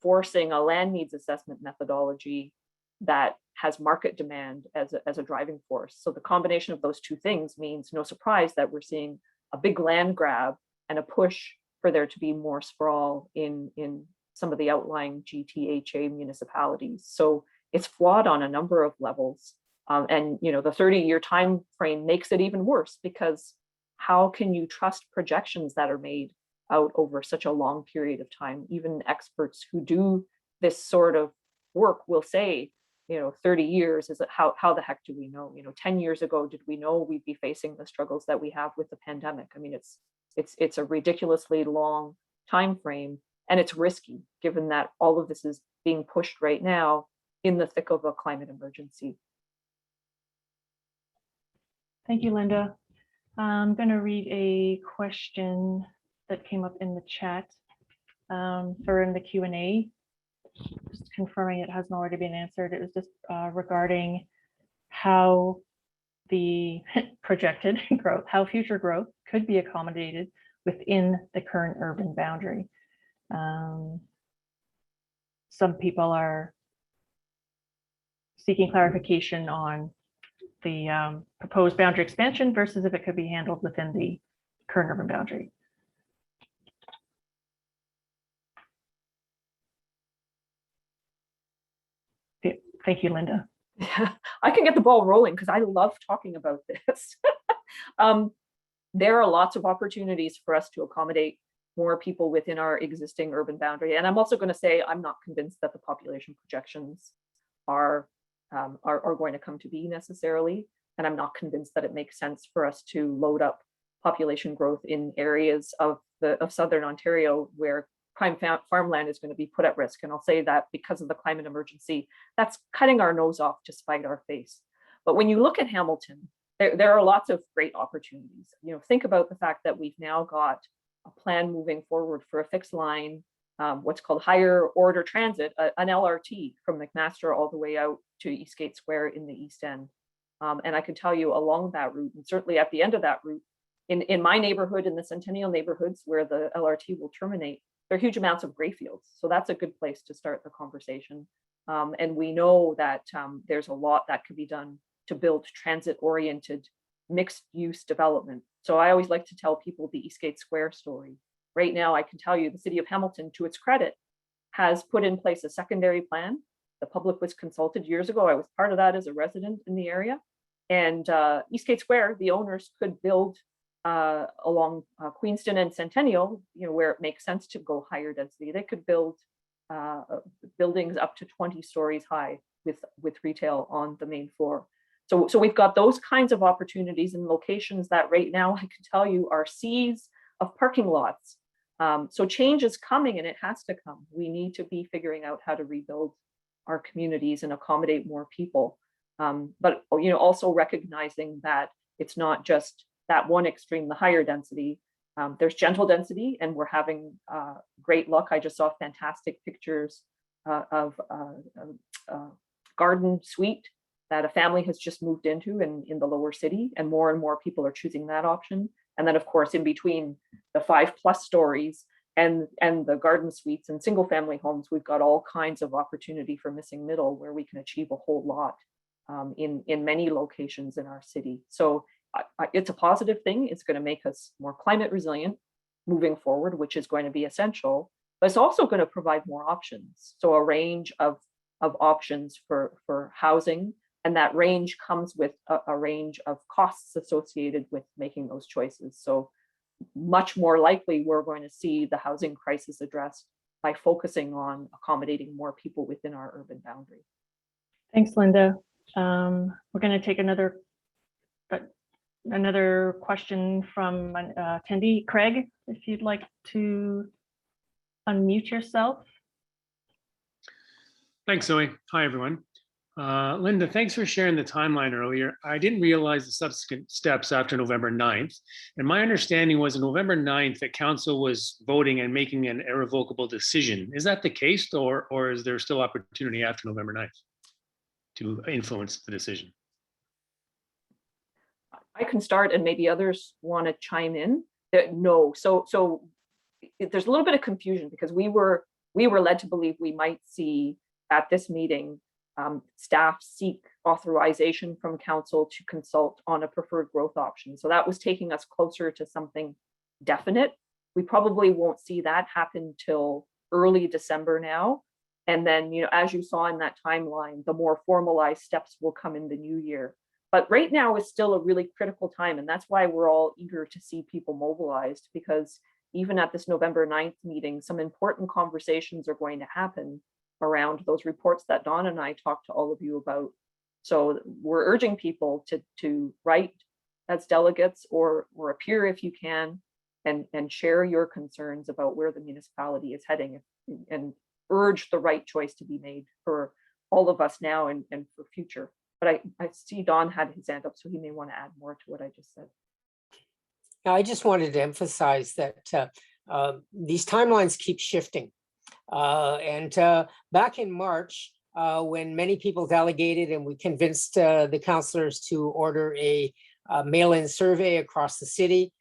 forcing a land needs assessment methodology that has market demand as a driving force? So the combination of those two things means no surprise that we're seeing a big land grab and a push for there to be more sprawl in some of the outlying GTHA municipalities. So it's flawed on a number of levels. And the 30-year time frame makes it even worse, because how can you trust projections that are made out over such a long period of time? Even experts who do this sort of work will say, 30 years is how the heck do we know? 10 years ago, did we know we'd be facing the struggles that we have with the pandemic? I mean, it's a ridiculously long time frame, and it's risky given that all of this is being pushed right now in the thick of a climate emergency. Thank you, Linda. I'm going to read a question that came up in the chat for in the Q&A. Just confirming it hasn't already been answered. It was just regarding how the projected growth, how future growth could be accommodated within the current urban boundary. Some people are seeking clarification on the proposed boundary expansion versus if it could be handled within the current urban boundary. Thank you, Linda. I can get the ball rolling because I love talking about this. There are lots of opportunities for us to accommodate more people within our existing urban boundary. And I'm also going to say I'm not convinced that the population projections are going to come to be necessarily. And I'm not convinced that it makes sense for us to load up population growth in areas of Southern Ontario where prime farmland is going to be put at risk. And I'll say that because of the climate emergency, that's cutting our nose off to spite our face. But when you look at Hamilton, there are lots of great opportunities. You know, think about the fact that we've now got a plan moving forward for a fixed line, what's called higher order transit, an LRT from McMaster all the way out to Eastgate Square in the East End. And I can tell you along that route, and certainly at the end of that route, in my neighborhood, in the Centennial neighborhoods where the LRT will terminate, there are huge amounts of gray fields. So that's a good place to start the conversation. And we know that there's a lot that could be done to build transit-oriented mixed-use development. So I always like to tell people the Eastgate Square story. Right now, I can tell you the city of Hamilton, to its credit, has put in place a secondary plan. The public was consulted years ago. I was part of that as a resident in the area. And Eastgate Square, the owners could build along Queenston and Centennial, you know, where it makes sense to go higher density. They could build buildings up to 20 stories high with retail on the main floor. So we've got those kinds of opportunities in locations that right now I can tell you are seas of parking lots. So change is coming and it has to come. We need to be figuring out how to rebuild our communities and accommodate more people. But you know, also recognizing that it's not just that one extreme, the higher density. There's gentle density, and we're having great luck. I just saw fantastic pictures of a garden suite that a family has just moved into in the lower city, and more people are choosing that option. And then of course, in between the 5+ stories and the garden suites and single family homes, we've got all kinds of opportunity for missing middle where we can achieve a whole lot in many locations in our city. So it's a positive thing. It's going to make us more climate resilient moving forward, which is going to be essential, but it's also going to provide more options. So a range of options for housing, and that range comes with a range of costs associated with making those choices. So much more likely we're going to see the housing crisis addressed by focusing on accommodating more people within our urban boundary. Thanks, Linda. We're going to take another question from attendee Craig, if you'd like to unmute yourself. Thanks, Zoe. Hi, everyone. Linda, thanks for sharing the timeline earlier. I didn't realize the subsequent steps after November 9th. And my understanding was on November 9th that council was voting and making an irrevocable decision. Is that the case, or is there still opportunity after November 9th to influence the decision? I can start and maybe others want to chime in. No, so there's a little bit of confusion because we were led to believe we might see at this meeting staff seek authorization from council to consult on a preferred growth option. So that was taking us closer to something definite. We probably won't see that happen till early December now. And then, you know, as you saw in that timeline, the more formalized steps will come in the new year. But right now is still a really critical time. And that's why we're all eager to see people mobilized, because even at this November 9th meeting, some important conversations are going to happen around those reports that Dawn and I talked to all of you about. So we're urging people to write as delegates or appear if you can, and share your concerns about where the municipality is heading, and urge the right choice to be made for all of us now and for future. But I see Don had his hand up, so he may want to add more to what I just said. I just wanted to emphasize that these timelines keep shifting. And back in March, when many people delegated and we convinced the councillors to order a mail-in survey across the city,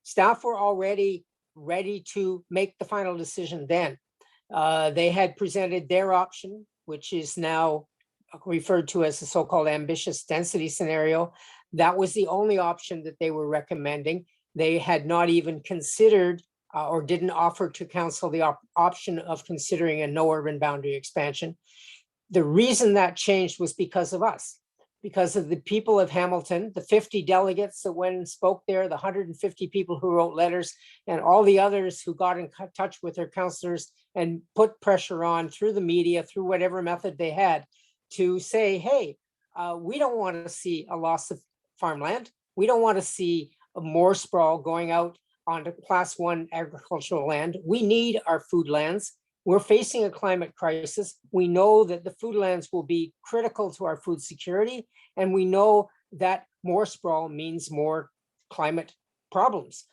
staff were already ready to make the final decision then. They had presented their option, which is now referred to as the so-called ambitious density scenario. That was the only option that they were recommending. They had not even considered or didn't offer to council the option of considering a no urban boundary expansion. The reason that changed was because of us, because of the people of Hamilton, the 50 delegates that went and spoke there, the 150 people who wrote letters, and all the others who got in touch with their councillors and put pressure on through the media, through whatever method they had, to say, hey, we don't want to see a loss of farmland. We don't want to see more sprawl going out onto class 1 agricultural land. We need our food lands. We're facing a climate crisis. We know that the food lands will be critical to our food security. And we know that more sprawl means more climate problems.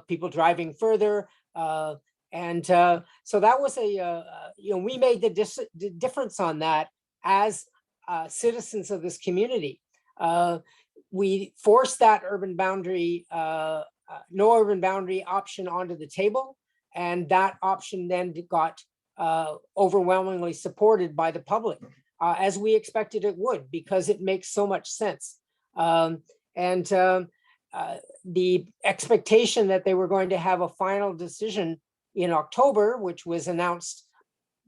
People driving further. So that was we made the difference on that as citizens of this community. We forced that urban boundary, no urban boundary option onto the table. And that option then got overwhelmingly supported by the public, as we expected it would, because it makes so much sense. The expectation that they were going to have a final decision in October, which was announced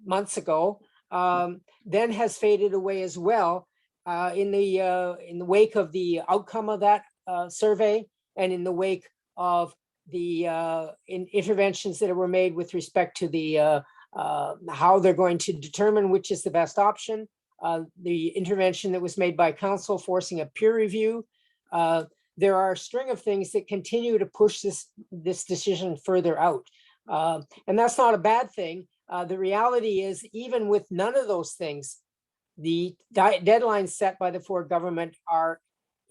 months ago, then has faded away as well in the wake of the outcome of that survey, and in the wake of the interventions that were made with respect to the how they're going to determine which is the best option, the intervention that was made by council forcing a peer review. There are a string of things that continue to push this decision further out. And that's not a bad thing. The reality is, even with none of those things, the deadlines set by the Ford government are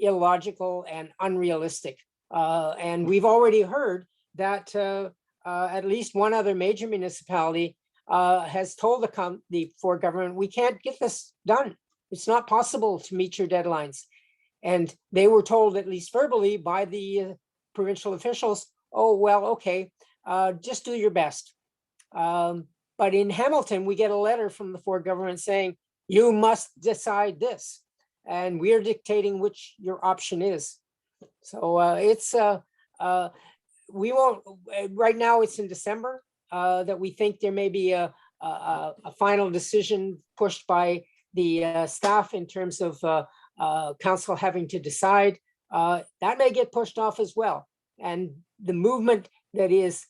illogical and unrealistic. And we've already heard that at least one other major municipality has told the Ford government, we can't get this done. It's not possible to meet your deadlines. And they were told, at least verbally, by the provincial officials, oh, well, okay, just do your best. But in Hamilton, we get a letter from the Ford government saying, you must decide this, and we're dictating which your option is. So we won't, right now it's in December, that we think there may be a final decision pushed by the staff in terms of council having to decide. That may get pushed off as well. And the movement that is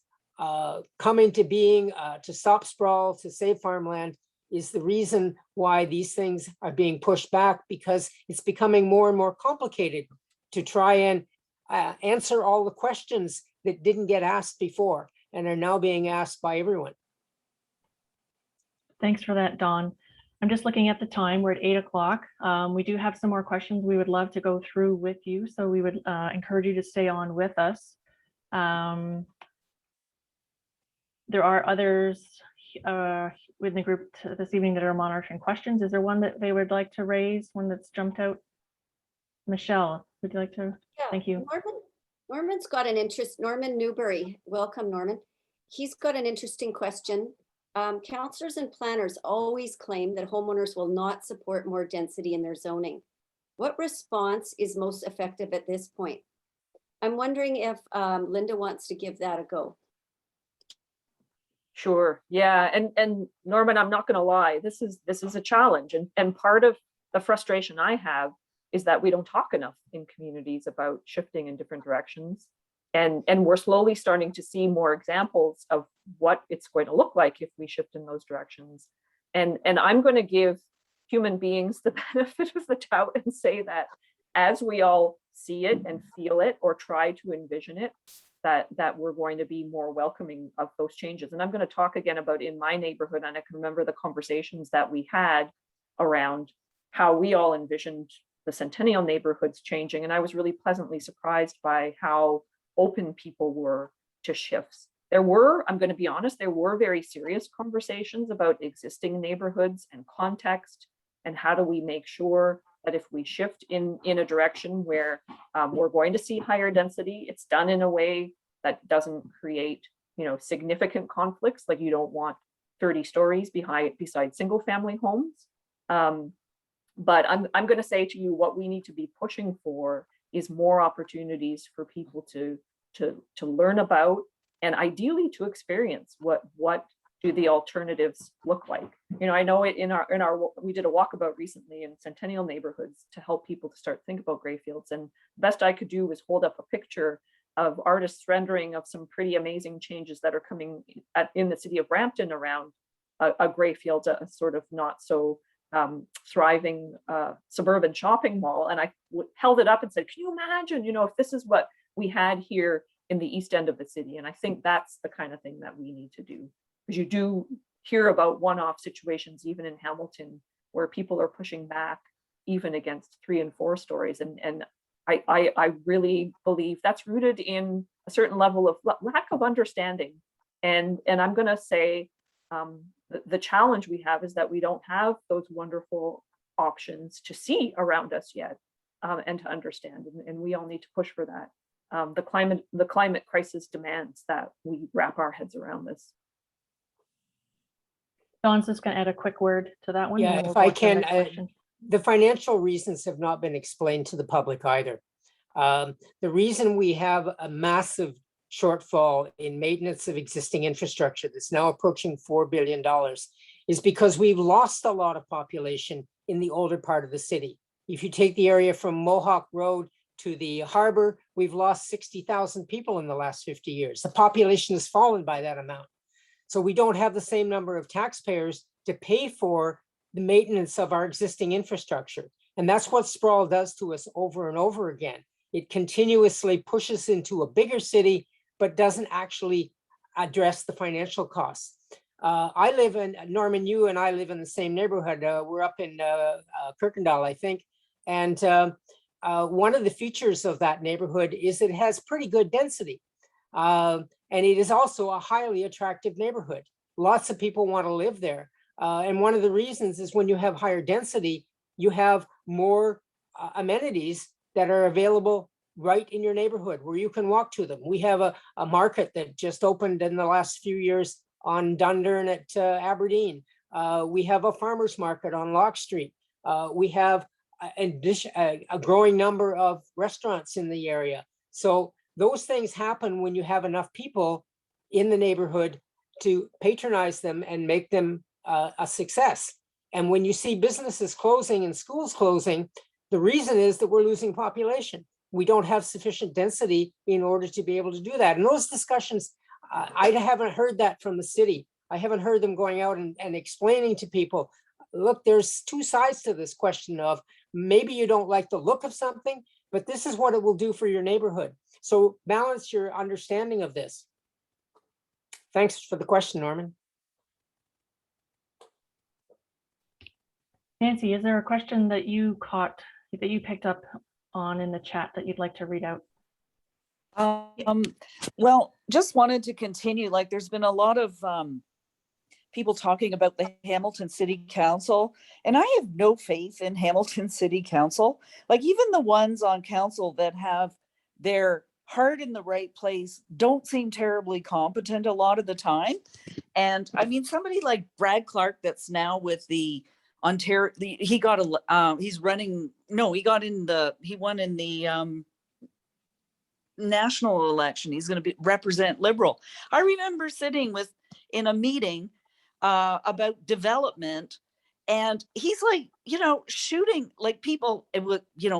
coming to being to stop sprawl, to save farmland, is the reason why these things are being pushed back, because it's becoming more and more complicated to try and answer all the questions that didn't get asked before and are now being asked by everyone. Thanks for that, Dawn. I'm just looking at the time. We're at 8 o'clock. We do have some more questions we would love to go through with you, so we would encourage you to stay on with us. There are others within the group this evening that are monitoring questions. Is there one that they would like to raise, one that's jumped out? Michelle, would you like to? Yeah, Thank you. Norman's got an interest. Norman Newbury, welcome, Norman. He's got an interesting question. Councillors and planners always claim that homeowners will not support more density in their zoning. What response is most effective at this point? I'm wondering if Linda wants to give that a go. Sure. Yeah. And Norman, I'm not going to lie, this is a challenge. And part of the frustration I have is that we don't talk enough in communities about shifting in different directions. And we're slowly starting to see more examples of what it's going to look like if we shift in those directions. And I'm going to give human beings the benefit of the doubt and say that as we all see it and feel it, or try to envision it, that we're going to be more welcoming of those changes. And I'm going to talk again about in my neighborhood, and I can remember the conversations that we had around how we all envisioned the Centennial neighborhoods changing. And I was really pleasantly surprised by how open people were to shifts. There were, I'm going to be honest, there were very serious conversations about existing neighborhoods and context, and how do we make sure that if we shift in a direction where we're going to see higher density, it's done in a way that doesn't create, significant conflicts. Like, you don't want 30 stories beside single family homes. But I'm going to say to you, what we need to be pushing for is more opportunities for people to learn about, and ideally to experience what do the alternatives look like. You know, I know it in our we did a walkabout recently in Centennial neighborhoods to help people to start think about gray fields, and the best I could do was hold up a picture of artists' rendering of some pretty amazing changes that are coming in the city of Brampton around a gray field, a sort of not so thriving suburban shopping mall. And I held it up and said, can you imagine, you know, if this is what we had here in the east end of the city? And I think that's the kind of thing that we need to do, because you do hear about one-off situations, even in Hamilton, where people are pushing back even against 3 and 4 stories. And I really believe that's rooted in a certain level of lack of understanding. And I'm going to say the challenge we have is that we don't have those wonderful options to see around us yet, and to understand. And we all need to push for that. The climate crisis demands that we wrap our heads around this. Dawn's just going to add a quick word to that one. Yeah, and then if we'll I go to the can, next question. the financial reasons have not been explained to the public either. The reason we have a massive shortfall in maintenance of existing infrastructure that's now approaching $4 billion is because we've lost a lot of population in the older part of the city. If you take the area from Mohawk Road to the harbor, we've lost 60,000 people in the last 50 years. The population has fallen by that amount. So we don't have the same number of taxpayers to pay for the maintenance of our existing infrastructure. And that's what sprawl does to us over and over again. It continuously pushes into a bigger city, but doesn't actually address the financial costs. I live in, Norman, you and I live in the same neighborhood. We're up in Kirkendall, I think. And one of the features of that neighborhood is it has pretty good density. And it is also a highly attractive neighborhood. Lots of people want to live there. And one of the reasons is when you have higher density, you have more amenities that are available right in your neighborhood where you can walk to them. We have a market that just opened in the last few years on Dundurn at Aberdeen. We have a farmer's market on Lock Street. We have a growing number of restaurants in the area. So those things happen when you have enough people in the neighborhood to patronize them and make them a success. And when you see businesses closing and schools closing, the reason is that we're losing population. We don't have sufficient density in order to be able to do that. And those discussions, I haven't heard that from the city. I haven't heard them going out and explaining to people, look, there's two sides to this question of maybe you don't like the look of something, but this is what it will do for your neighborhood. So balance your understanding of this. Thanks for the question, Norman. Nancy, is there a question that you caught, that you picked up on in the chat that you'd like to read out? Well, just wanted to continue, like there's been a lot of people talking about the Hamilton City Council, and I have no faith in Hamilton City Council. Like even the ones on council that have their heart in the right place don't seem terribly competent a lot of the time. And I mean, somebody like Brad Clark that's now with the Ontario, he got a, he's running, no, he won in the national election. He's going to represent Liberal. I remember sitting in a meeting about development, and he's like, you know, shooting like people,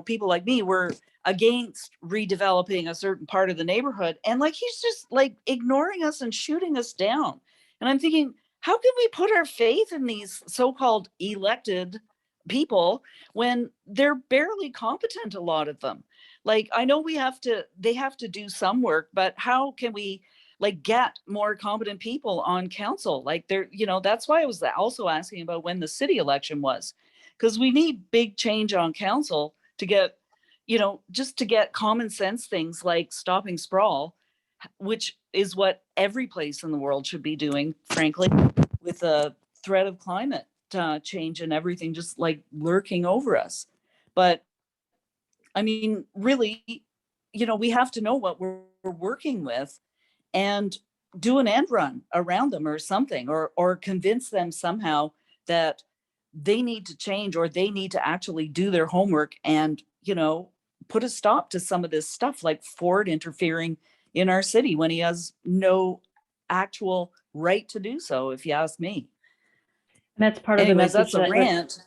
people like me were against redeveloping a certain part of the neighborhood. And like, he's just like ignoring us and shooting us down. And I'm thinking, how can we put our faith in these so-called elected people when they're barely competent, a lot of them? Like, I know they have to do some work, but how can we like get more competent people on council? Like that's why I was also asking about when the city election was, because we need big change on council to get, just to get common sense things like stopping sprawl, which is what every place in the world should be doing, frankly, with a threat of climate change and everything just like lurking over us. But I mean, really, we have to know what we're working with and do an end run around them or something, or convince them somehow that they need to change, or they need to actually do their homework and, put a stop to some of this stuff, like Ford interfering in our city when he has no actual right to do so, if you ask me. And that's part of the Anyways, message that's a that rant.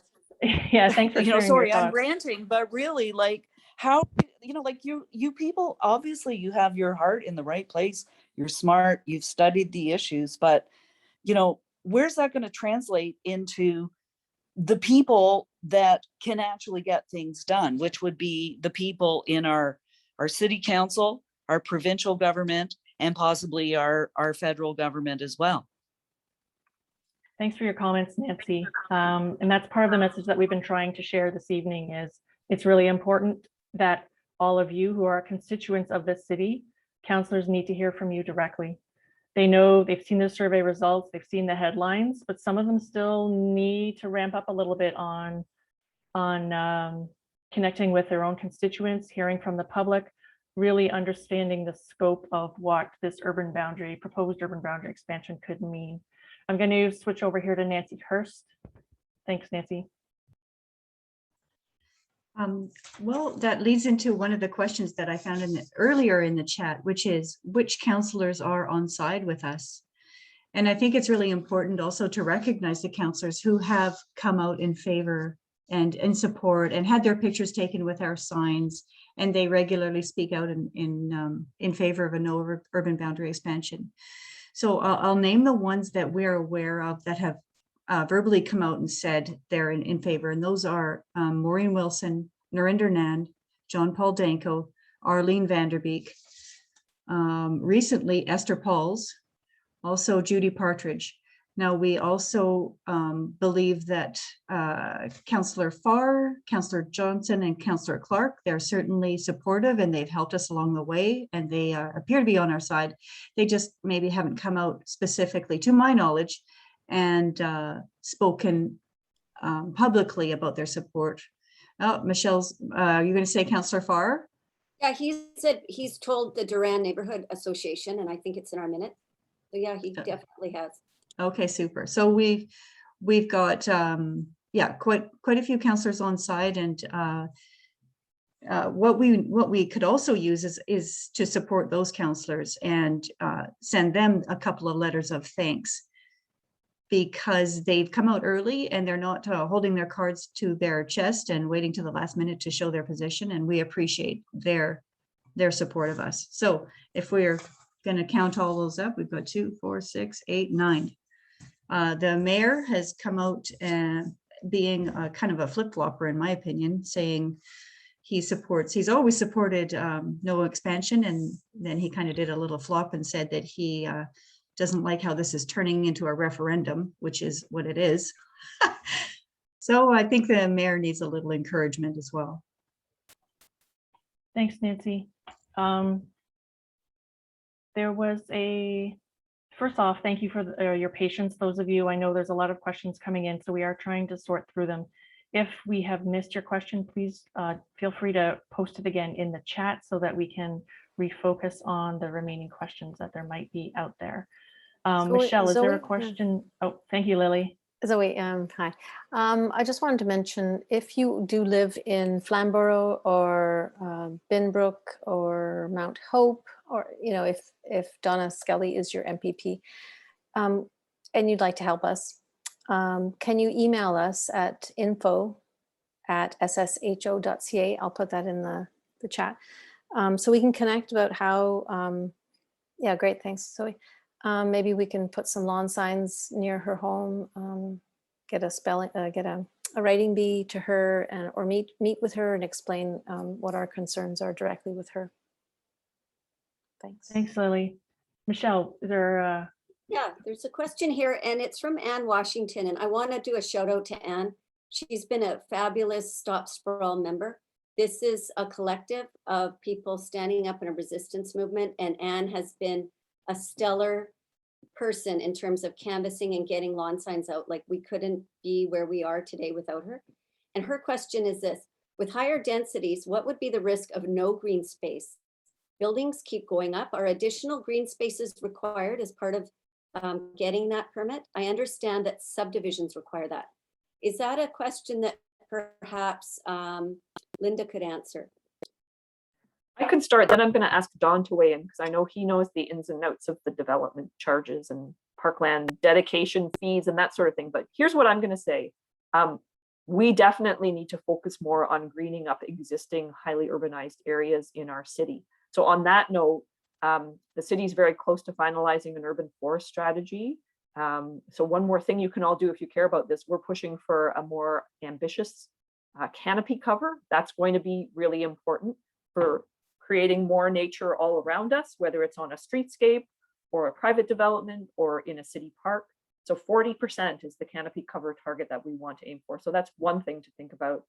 yeah, thanks for sharing your Sorry, I'm thoughts. ranting, but really, like, how, like you people, obviously you have your heart in the right place. You're smart, you've studied the issues, but where's that going to translate into the people that can actually get things done, which would be the people in our city council, our provincial government, and possibly our federal government as well. Thanks for your comments, Nancy. And that's part of the message that we've been trying to share this evening is it's really important that all of you who are constituents of this city, councillors need to hear from you directly. They know, they've seen the survey results, they've seen the headlines, but some of them still need to ramp up a little bit on connecting with their own constituents, hearing from the public, really understanding the scope of what this proposed urban boundary expansion could mean. I'm going to switch over here to Nancy Hurst. Thanks, Nancy. Well, that leads into one of the questions that I found earlier in the chat, which is which councillors are on side with us. And I think it's really important also to recognize the councillors who have come out in favor and in support and had their pictures taken with our signs, and they regularly speak out in favor of a no urban boundary expansion. So I'll name the ones that we're aware of that have verbally come out and said they're in favor. And those are Maureen Wilson, Narinder Nand, John Paul Danko, Arlene Vanderbeek, recently Esther Pauls, also Judy Partridge. Now we also believe that Councillor Farr, Councillor Johnson, and Councillor Clark, they're certainly supportive and they've helped us along the way, and they appear to be on our side. They just maybe haven't come out specifically, to my knowledge, and spoken publicly about their support. Oh, Michelle's, you're going to say Councillor Farr? Yeah, he said he's told the Durand Neighborhood Association, and I think it's in our minute. So yeah, he definitely has. Okay, super. So we've got yeah, quite a few councillors on side, and what we could also use is to support those councillors and send them a couple of letters of thanks, because they've come out early and they're not holding their cards to their chest and waiting to the last minute to show their position, and we appreciate their support of us. So if we're going to count all those up, we've got 2, 4, 6, 8, 9. The mayor has come out and being kind of a flip-flopper, in my opinion, saying he's always supported no expansion, and then he kind of did a little flop and said that he doesn't like how this is turning into a referendum, which is what it is. So I think the mayor needs a little encouragement as well. Thanks, Nancy. There was first off, thank you for your patience, those of you. I know there's a lot of questions coming in, so we are trying to sort through them. If we have missed your question, please feel free to post it again in the chat so that we can refocus on the remaining questions that there might be out there. Michelle, is there a question? Oh, thank you, Lily. Zoe, hi. I just wanted to mention, if you do live in Flamborough or Binbrook or Mount Hope, or if Donna Skelly is your MPP, and you'd like to help us, can you email us at info@ssho.ca? I'll put that in the chat, so we can connect about how. Yeah, great, thanks, Zoe. Maybe we can put some lawn signs near her home, get a writing bee to her, or meet with her and explain what our concerns are directly with her. Thanks. Thanks, Lily. Michelle, is there Yeah, there's a question here, and it's from Ann Washington, and I want to do a shout out to Ann. She's been a fabulous Stop Sprawl member. This is a collective of people standing up in a resistance movement, and Ann has been a stellar person in terms of canvassing and getting lawn signs out. Like, we couldn't be where we are today without her. And her question is this: with higher densities, what would be the risk of no green space? Buildings keep going up. Are additional green spaces required as part of getting that permit? I understand that subdivisions require that. Is that a question that perhaps Linda could answer? I could start, then I'm going to ask Don to weigh in because I know he knows the ins and outs of the development charges and parkland dedication fees and that sort of thing. But here's what I'm going to say. We definitely need to focus more on greening up existing highly urbanized areas in our city. So on that note, the city is very close to finalizing an urban forest strategy. So one more thing you can all do if you care about this, we're pushing for a more ambitious canopy cover. That's going to be really important for creating more nature all around us, whether it's on a streetscape or a private development or in a city park. So 40% is the canopy cover target that we want to aim for. So that's one thing to think about.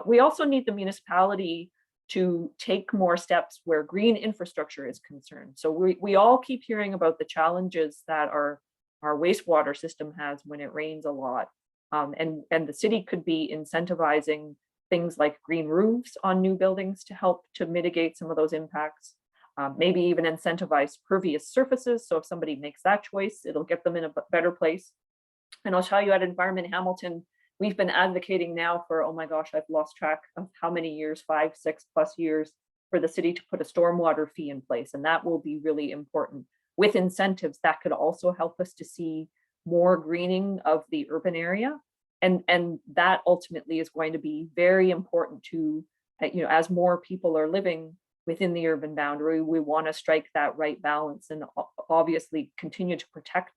We also need the municipality to take more steps where green infrastructure is concerned. So we all keep hearing about the challenges that our wastewater system has when it rains a lot. And the city could be incentivizing things like green roofs on new buildings to help to mitigate some of those impacts. Maybe even incentivize pervious surfaces. So if somebody makes that choice, it'll get them in a better place. And I'll tell you, at Environment Hamilton, we've been advocating now for, oh my gosh, I've lost track of how many years, 5, 6+ years, for the city to put a stormwater fee in place. And that will be really important. With incentives, that could also help us to see more greening of the urban area. And that ultimately is going to be very important to, as more people are living within the urban boundary, we want to strike that right balance and obviously continue to protect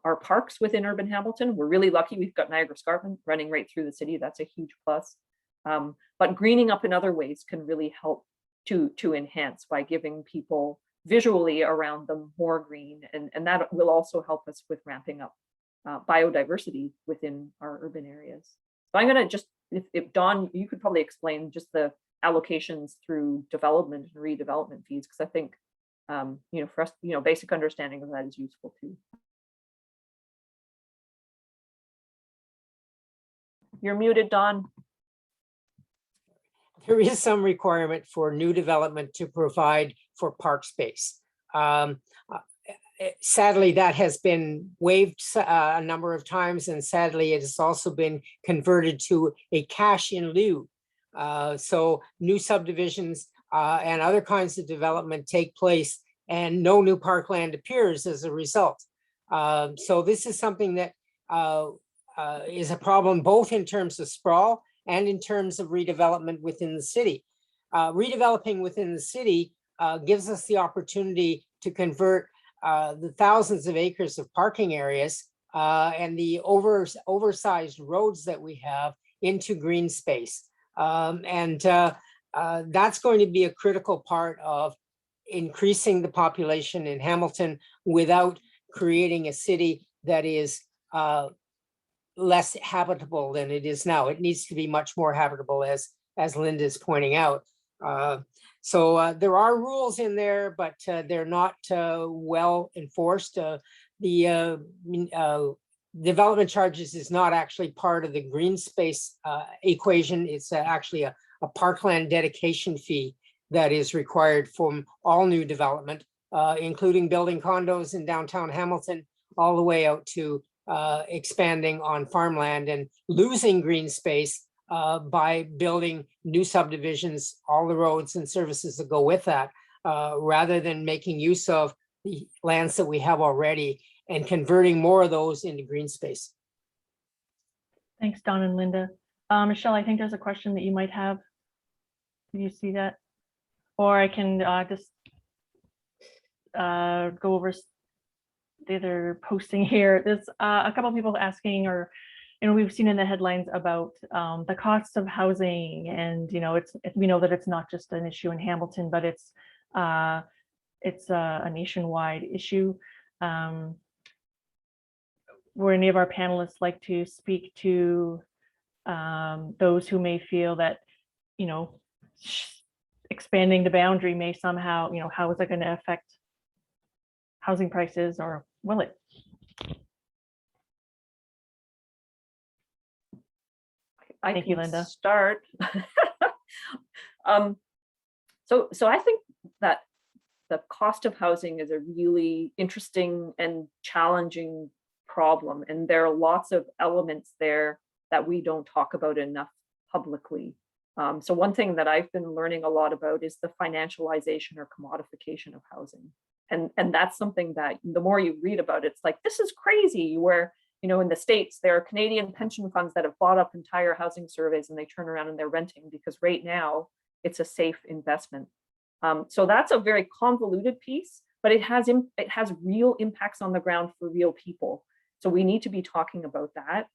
our parks within urban Hamilton. We're really lucky we've got Niagara Escarpment running right through the city. That's a huge plus. But greening up in other ways can really help to enhance by giving people visually around them more green. And that will also help us with ramping up biodiversity within our urban areas. So I'm going to just, if Don, you could probably explain just the allocations through development and redevelopment fees, because I think, for us, basic understanding of that is useful too. You're muted, Don. There is some requirement for new development to provide for park space. Sadly, that has been waived a number of times, and sadly, it has also been converted to a cash in lieu. So new subdivisions and other kinds of development take place, and no new parkland appears as a result. So this is something that is a problem both in terms of sprawl and in terms of redevelopment within the city. Redeveloping within the city gives us the opportunity to convert the thousands of acres of parking areas and the oversized roads that we have into green space. That's going to be a critical part of increasing the population in Hamilton without creating a city that is less habitable than it is now. It needs to be much more habitable, as Linda is pointing out. So there are rules in there, but they're not well enforced. The development charges is not actually part of the green space equation. It's actually a parkland dedication fee that is required from all new development, including building condos in downtown Hamilton, all the way out to expanding on farmland and losing green space by building new subdivisions, all the roads and services that go with that, rather than making use of the lands that we have already and converting more of those into green space. Thanks, Don and Linda. Michelle, I think there's a question that you might have. Do you see that? Or I can just go over the other posting here. There's a couple of people asking, or we've seen in the headlines about the costs of housing, and we know that it's not just an issue in Hamilton, but it's a nationwide issue. Would any of our panelists like to speak to those who may feel that expanding the boundary may somehow, how is that going to affect housing prices, or will it? Thank you, Linda. Start. So I think that the cost of housing is a really interesting and challenging problem, and there are lots of elements there that we don't talk about enough publicly. So one thing that I've been learning a lot about is the financialization or commodification of housing. And that's something that the more you read about it, it's like, this is crazy, where, you know, in the States, there are Canadian pension funds that have bought up entire housing surveys and they turn around and they're renting because right now it's a safe investment. So that's a very convoluted piece, but it has real impacts on the ground for real people. So we need to be talking about that.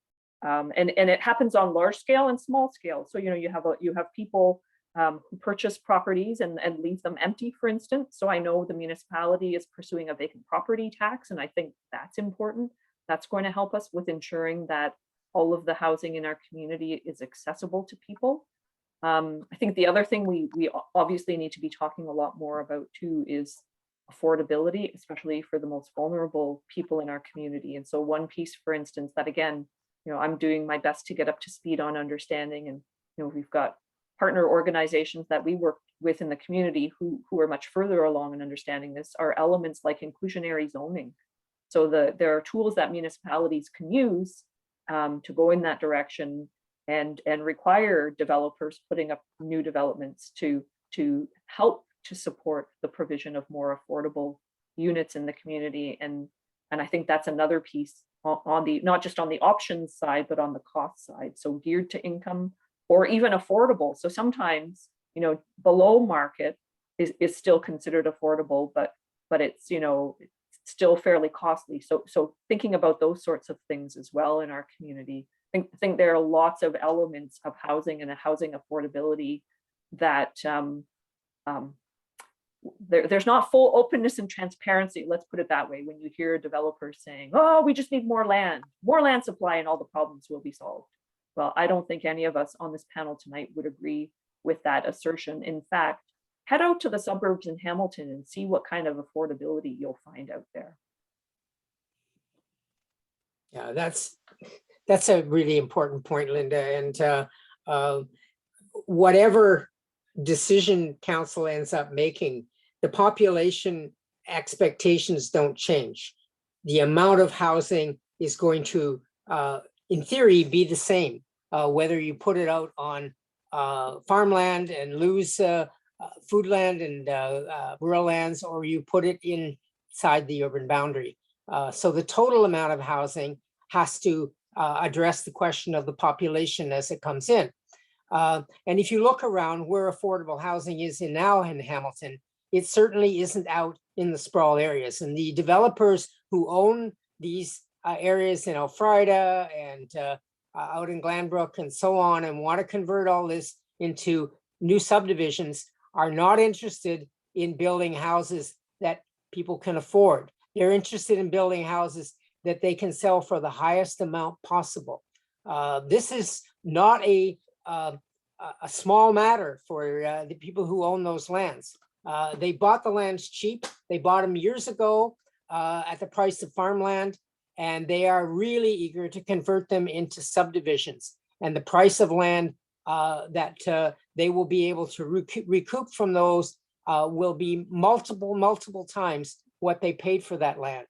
And it happens on large scale and small scale. So, you know, you have people who purchase properties and leave them empty, for instance. So I know the municipality is pursuing a vacant property tax, and I think that's important. That's going to help us with ensuring that all of the housing in our community is accessible to people. I think the other thing we obviously need to be talking a lot more about too is affordability, especially for the most vulnerable people in our community. And so one piece, for instance, that again, you know, I'm doing my best to get up to speed on understanding, and you know, we've got partner organizations that we work with in the community who are much further along in understanding this, are elements like inclusionary zoning. So there are tools that municipalities can use to go in that direction and require developers putting up new developments to help to support the provision of more affordable units in the community. And I think that's another piece on the, not just on the options side, but on the cost side. So geared to income or even affordable. So sometimes, you know, below market is still considered affordable, but it's, you know, it's still fairly costly. So thinking about those sorts of things as well in our community, I think there are lots of elements of housing and a housing affordability that there's not full openness and transparency, let's put it that way, when you hear developers saying, oh, we just need more land supply and all the problems will be solved. Well, I don't think any of us on this panel tonight would agree with that assertion. In fact, head out to the suburbs in Hamilton and see what kind of affordability you'll find out there. Yeah, that's a really important point, Linda. And whatever decision council ends up making, the population expectations don't change. The amount of housing is going to, in theory, be the same, whether you put it out on farmland and lose food land and rural lands, or you put it inside the urban boundary. So the total amount of housing has to address the question of the population as it comes in. And if you look around where affordable housing is now in Hamilton, it certainly isn't out in the sprawl areas. And the developers who own these areas in Elfrida and out in Glanbrook and so on, and want to convert all this into new subdivisions, are not interested in building houses that people can afford. They're interested in building houses that they can sell for the highest amount possible. This is not a small matter for the people who own those lands. They bought the lands cheap. They bought them years ago at the price of farmland, and they are really eager to convert them into subdivisions. And the price of land that they will be able to recoup from those will be multiple times what they paid for that land.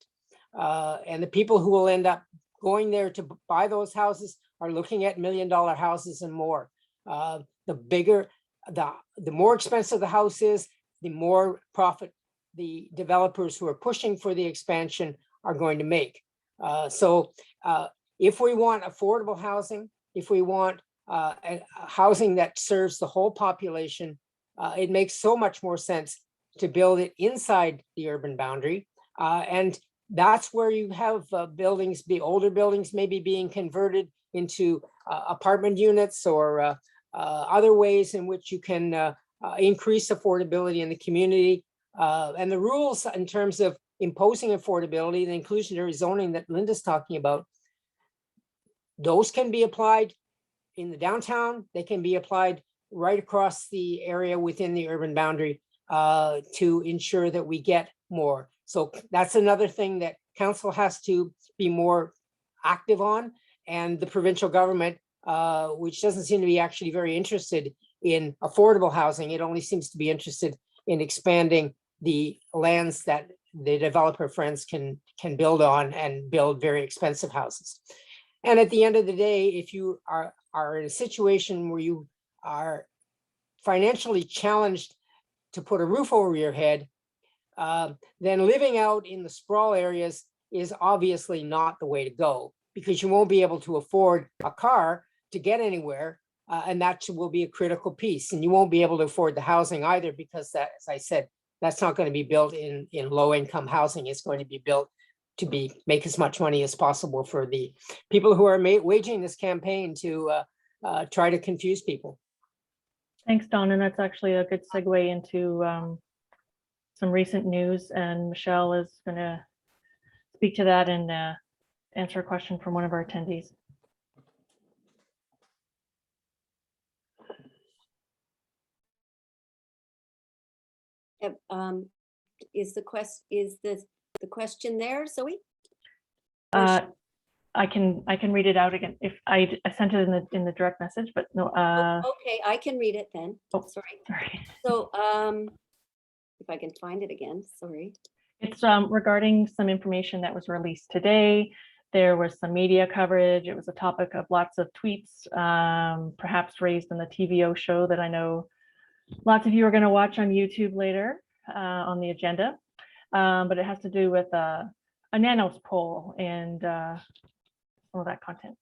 And the people who will end up going there to buy those houses are looking at $1 million houses and more. The more expensive the house is, the more profit the developers who are pushing for the expansion are going to make. So if we want affordable housing, if we want housing that serves the whole population, it makes so much more sense to build it inside the urban boundary. And that's where you have buildings, older buildings maybe being converted into apartment units or other ways in which you can increase affordability in the community. And the rules in terms of imposing affordability, the inclusionary zoning that Linda's talking about, those can be applied in the downtown. They can be applied right across the area within the urban boundary to ensure that we get more. So that's another thing that council has to be more active on. And the provincial government, which doesn't seem to be actually very interested in affordable housing, it only seems to be interested in expanding the lands that the developer friends can build on and build very expensive houses. And at the end of the day, if you are in a situation where you are financially challenged to put a roof over your head, then living out in the sprawl areas is obviously not the way to go, because you won't be able to afford a car to get anywhere. And that will be a critical piece. And you won't be able to afford the housing either, because that, as I said, that's not going to be built in low income housing. It's going to be built to make as much money as possible for the people who are waging this campaign to try to confuse people. Thanks, Don. And that's actually a good segue into some recent news. And Michelle is going to speak to that and answer a question from one of our attendees. Is the question there, Zoe? I can read it out again if I sent it in the direct message, but no. Okay, I can read it then. Oh, sorry. Sorry. So if I can find it again, sorry. It's regarding some information that was released today. There was some media coverage. It was a topic of lots of tweets, perhaps raised in the TVO show that I know lots of you are going to watch on YouTube later on the agenda. But it has to do with a Nanos poll and some of that content.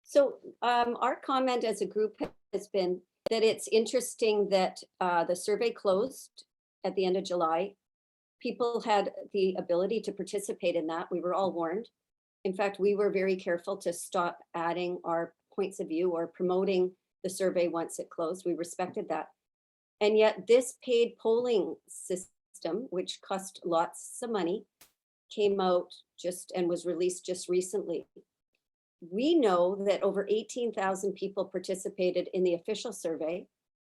So our comment as a group has been that it's interesting that the survey closed at the end of July. People had the ability to participate in that. We were all warned. In fact, we were very careful to stop adding our points of view or promoting the survey once it closed. We respected that. And yet this paid polling system, which cost lots of money, came out and was released just recently. We know that over 18,000 people participated in the official survey,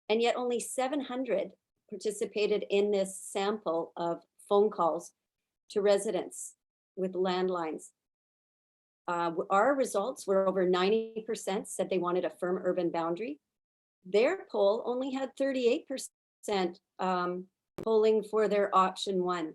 and yet only 700 participated in this sample of phone calls to residents with landlines. Our results were over 90% said they wanted a firm urban boundary. Their poll only had 38% polling for their option 1.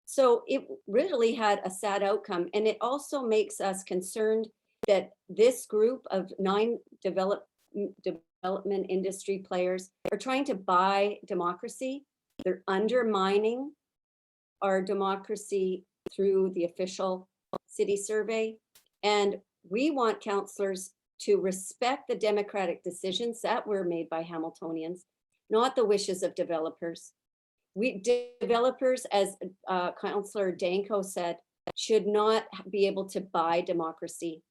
So it really had a sad outcome. And it also makes us concerned that this group of 9 development industry players are trying to buy democracy. They're undermining our democracy through the official city survey. And we want councillors to respect the democratic decisions that were made by Hamiltonians, not the wishes of developers. Developers, as Councillor Danko said, should not be able to buy democracy.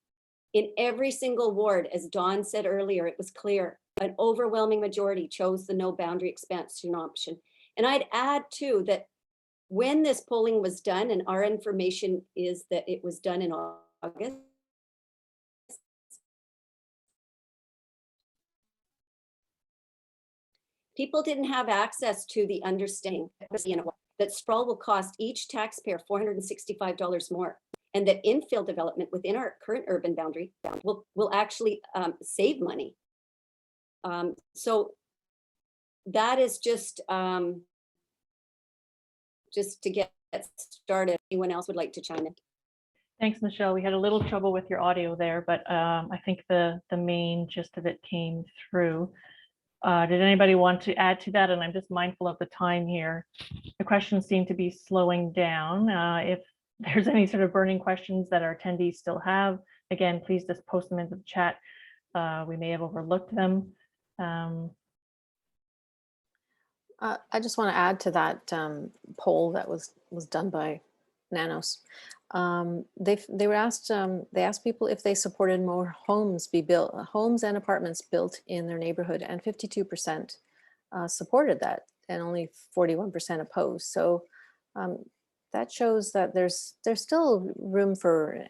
In every single ward, as Dawn said earlier, it was clear, an overwhelming majority chose the no boundary expansion option. And I'd add too that when this polling was done, and our information is that it was done in August, people didn't have access to the understanding that sprawl will cost each taxpayer $465 more, and that infill development within our current urban boundary will actually save money. So that is just to get started. Anyone else would like to chime in? Thanks, Michelle. We had a little trouble with your audio there, but I think the main gist of it came through. Did anybody want to add to that? And I'm just mindful of the time here. The questions seem to be slowing down. If there's any sort of burning questions that our attendees still have, again, please just post them into the chat. We may have overlooked them. I just want to add to that poll that was done by Nanos. They were asked. They asked people if they supported more homes be built, homes and apartments built in their neighborhood, and 52% supported that, and only 41% opposed. So that shows that there's still room for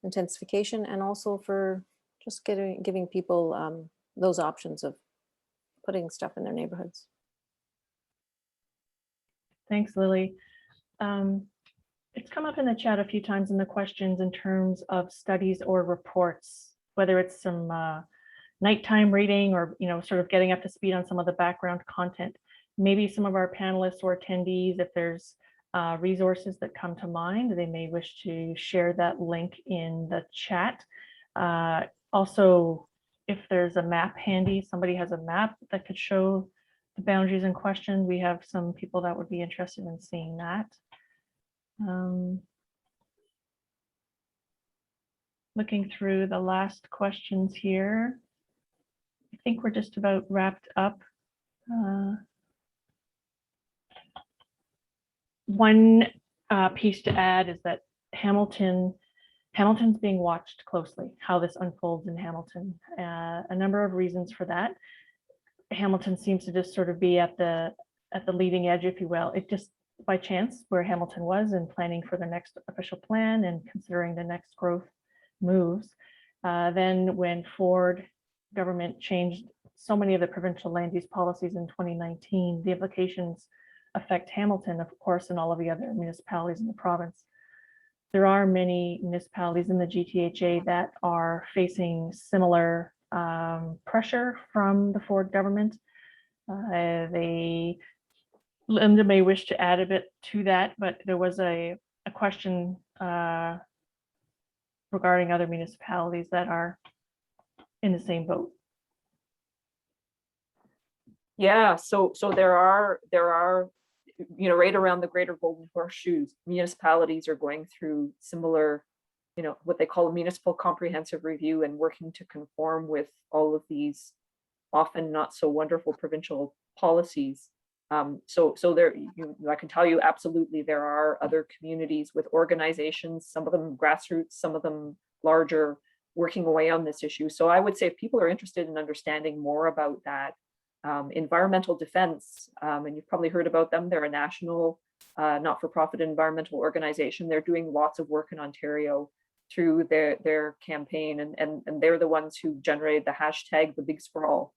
intensification, and also for just giving people those options of putting stuff in their neighborhoods. Thanks, Lily. It's come up in the chat a few times in the questions in terms of studies or reports, whether it's some nighttime reading or sort of getting up to speed on some of the background content. Maybe some of our panelists or attendees, if there's resources that come to mind, they may wish to share that link in the chat. Also, if there's a map handy, somebody has a map that could show the boundaries in question, we have some people that would be interested in seeing that. Looking through the last questions here, I think we're just about wrapped up. One piece to add is that Hamilton's being watched closely, how this unfolds in Hamilton. A number of reasons for that. Hamilton seems to just sort of be at the leading edge, if you will. It just by chance where Hamilton was in planning for the next official plan and considering the next growth moves. Then when Ford government changed so many of the provincial land use policies in 2019, the implications affect Hamilton, of course, and all of the other municipalities in the province. There are many municipalities in the GTHA that are facing similar pressure from the Ford government. Linda may wish to add a bit to that, but there was a question regarding other municipalities that are in the same boat. Yeah, so there are, you know, right around the Greater Golden Horseshoes, municipalities are going through similar, you know, what they call a municipal comprehensive review and working to conform with all of these often not so wonderful provincial policies. So there, I can tell you absolutely there are other communities with organizations, some of them grassroots, some of them larger, working away on this issue. So I would say if people are interested in understanding more about that, Environmental Defense, and you've probably heard about them, they're a national not-for-profit environmental organization. They're doing lots of work in Ontario through their campaign, and they're the ones who generated the hashtag the Big Sprawl.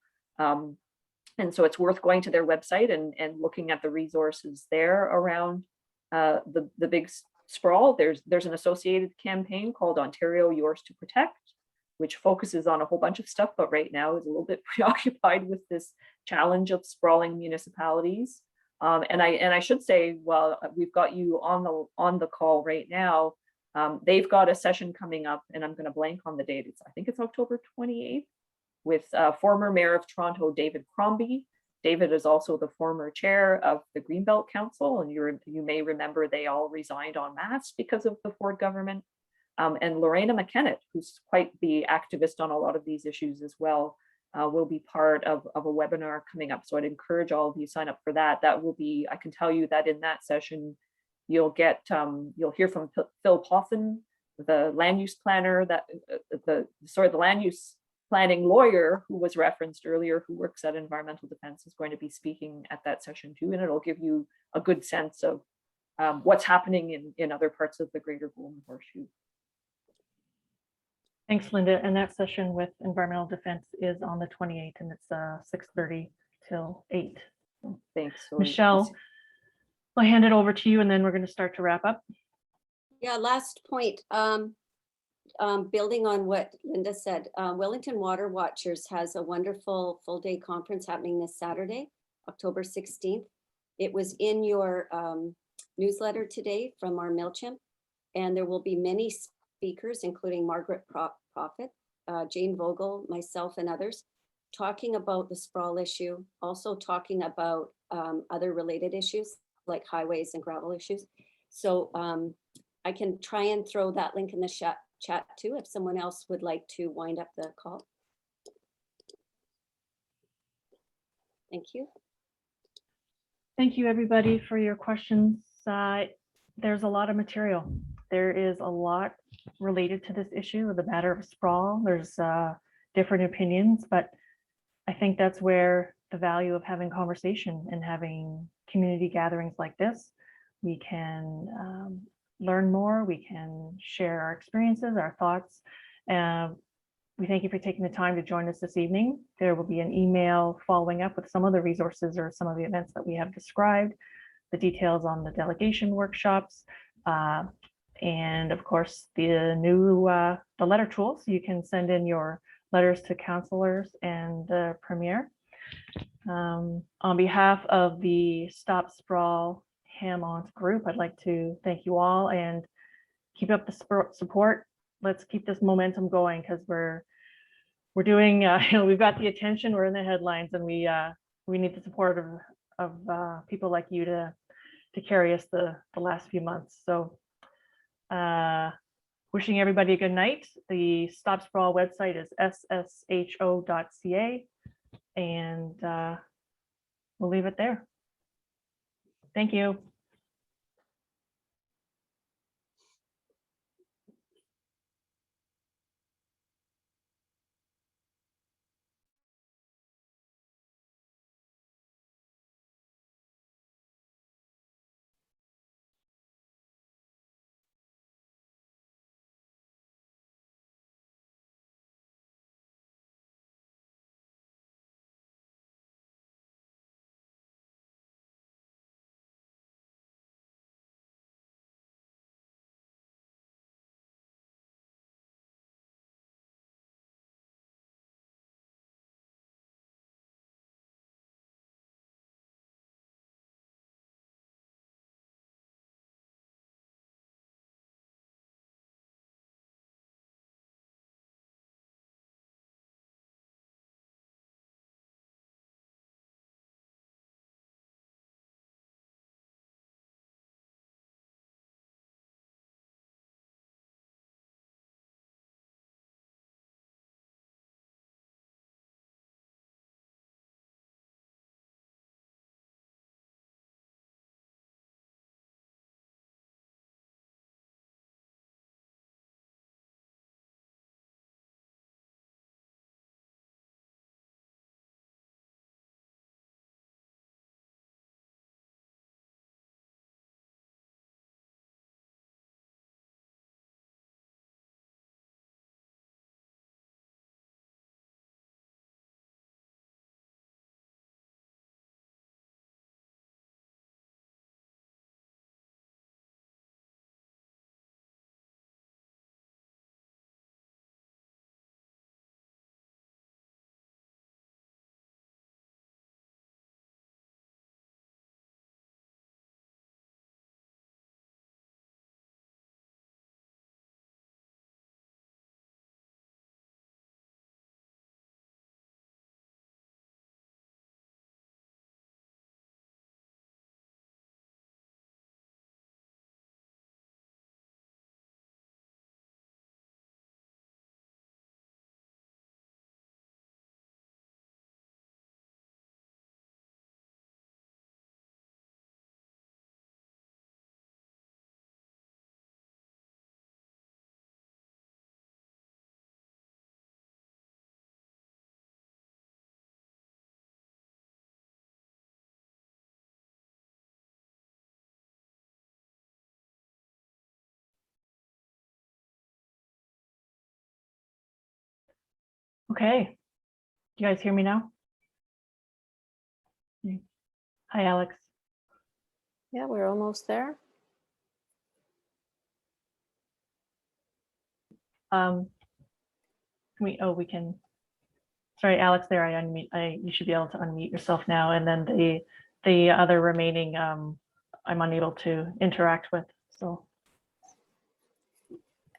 And so it's worth going to their website and looking at the resources there around the Big Sprawl. There's an associated campaign called Ontario Yours to Protect, which focuses on a whole bunch of stuff, but right now is a little bit preoccupied with this challenge of sprawling municipalities. And I should say, well, we've got you on the call right now. They've got a session coming up, and I'm going to blank on the date. I think it's October 28th, with former Mayor of Toronto, David Crombie. David is also the former chair of the Greenbelt Council, and you may remember they all resigned en masse because of the Ford government. And Lorena McKennett, who's quite the activist on a lot of these issues as well, will be part of a webinar coming up. So I'd encourage all of you to sign up for that. That will be, I can tell you that in that session, you'll hear from Phil Pothen, the land use planner, the land use planning lawyer who was referenced earlier, who works at Environmental Defense, is going to be speaking at that session too, and it'll give you a good sense of what's happening in other parts of the Greater Golden Horseshoe. Thanks, Linda. And that session with Environmental Defense is on the 28th, and it's 6:30 till 8. Thanks. So Michelle, I'll hand it over to you, and then we're going to start to wrap up. Yeah, last point. Building on what Linda said, Wellington Water Watchers has a wonderful full-day conference happening this Saturday, October 16th. It was in your newsletter today from our MailChimp, and there will be many speakers, including Margaret Prophet, Jane Vogel, myself, and others, talking about the sprawl issue, also talking about other related issues like highways and gravel issues. So I can try and throw that link in the chat too, if someone else would like to wind up the call. Thank you. Thank you, everybody, for your questions. There's a lot of material. There is a lot related to this issue of the matter of sprawl. There's different opinions, but I think that's where the value of having conversation and having community gatherings like this, we can learn more, we can share our experiences, our thoughts. We thank you for taking the time to join us this evening. There will be an email following up with some of the resources or some of the events that we have described, the details on the delegation workshops, and of course the new the letter tools. You can send in your letters to councillors and the premier. On behalf of the Stop Sprawl Hamont group, I'd like to thank you all and keep up the support. Let's keep this momentum going because we're doing, we've got the attention, we're in the headlines, and we need the support of people like you to carry us the last few months. So wishing everybody a good night. The Stop Sprawl website is ssho.ca, and we'll leave it there. Thank you. Okay. Do you guys hear me now? Hi, Alex. Yeah, we're almost there. We can. Sorry, Alex, there I unmute. You should be able to unmute yourself now. And then the other remaining, I'm unable to interact with. So.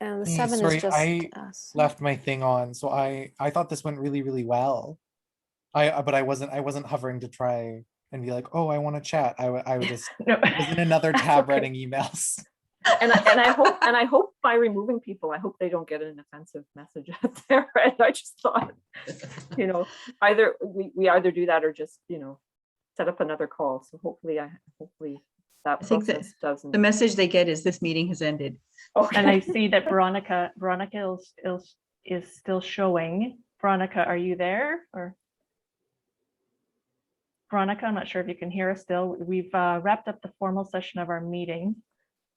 And the Hey, 7 sorry, is just I us. left my thing on, so I thought this went really, really well. But I wasn't hovering to try and be like, oh, I want to chat. I was just No. was in another That's tab okay. writing emails. And I hope by removing people, I hope they don't get an offensive message out there. And I just thought, either we either do that or just, set up another call. So hopefully that I think that process doesn't. the message they get is this meeting has ended. Okay. And I see that Veronica is still showing. Veronica, are you there? Or Veronica, I'm not sure if you can hear us still. We've wrapped up the formal session of our meeting.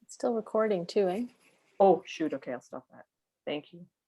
It's still recording too, eh? Oh, shoot. Okay, I'll stop that. Thank you.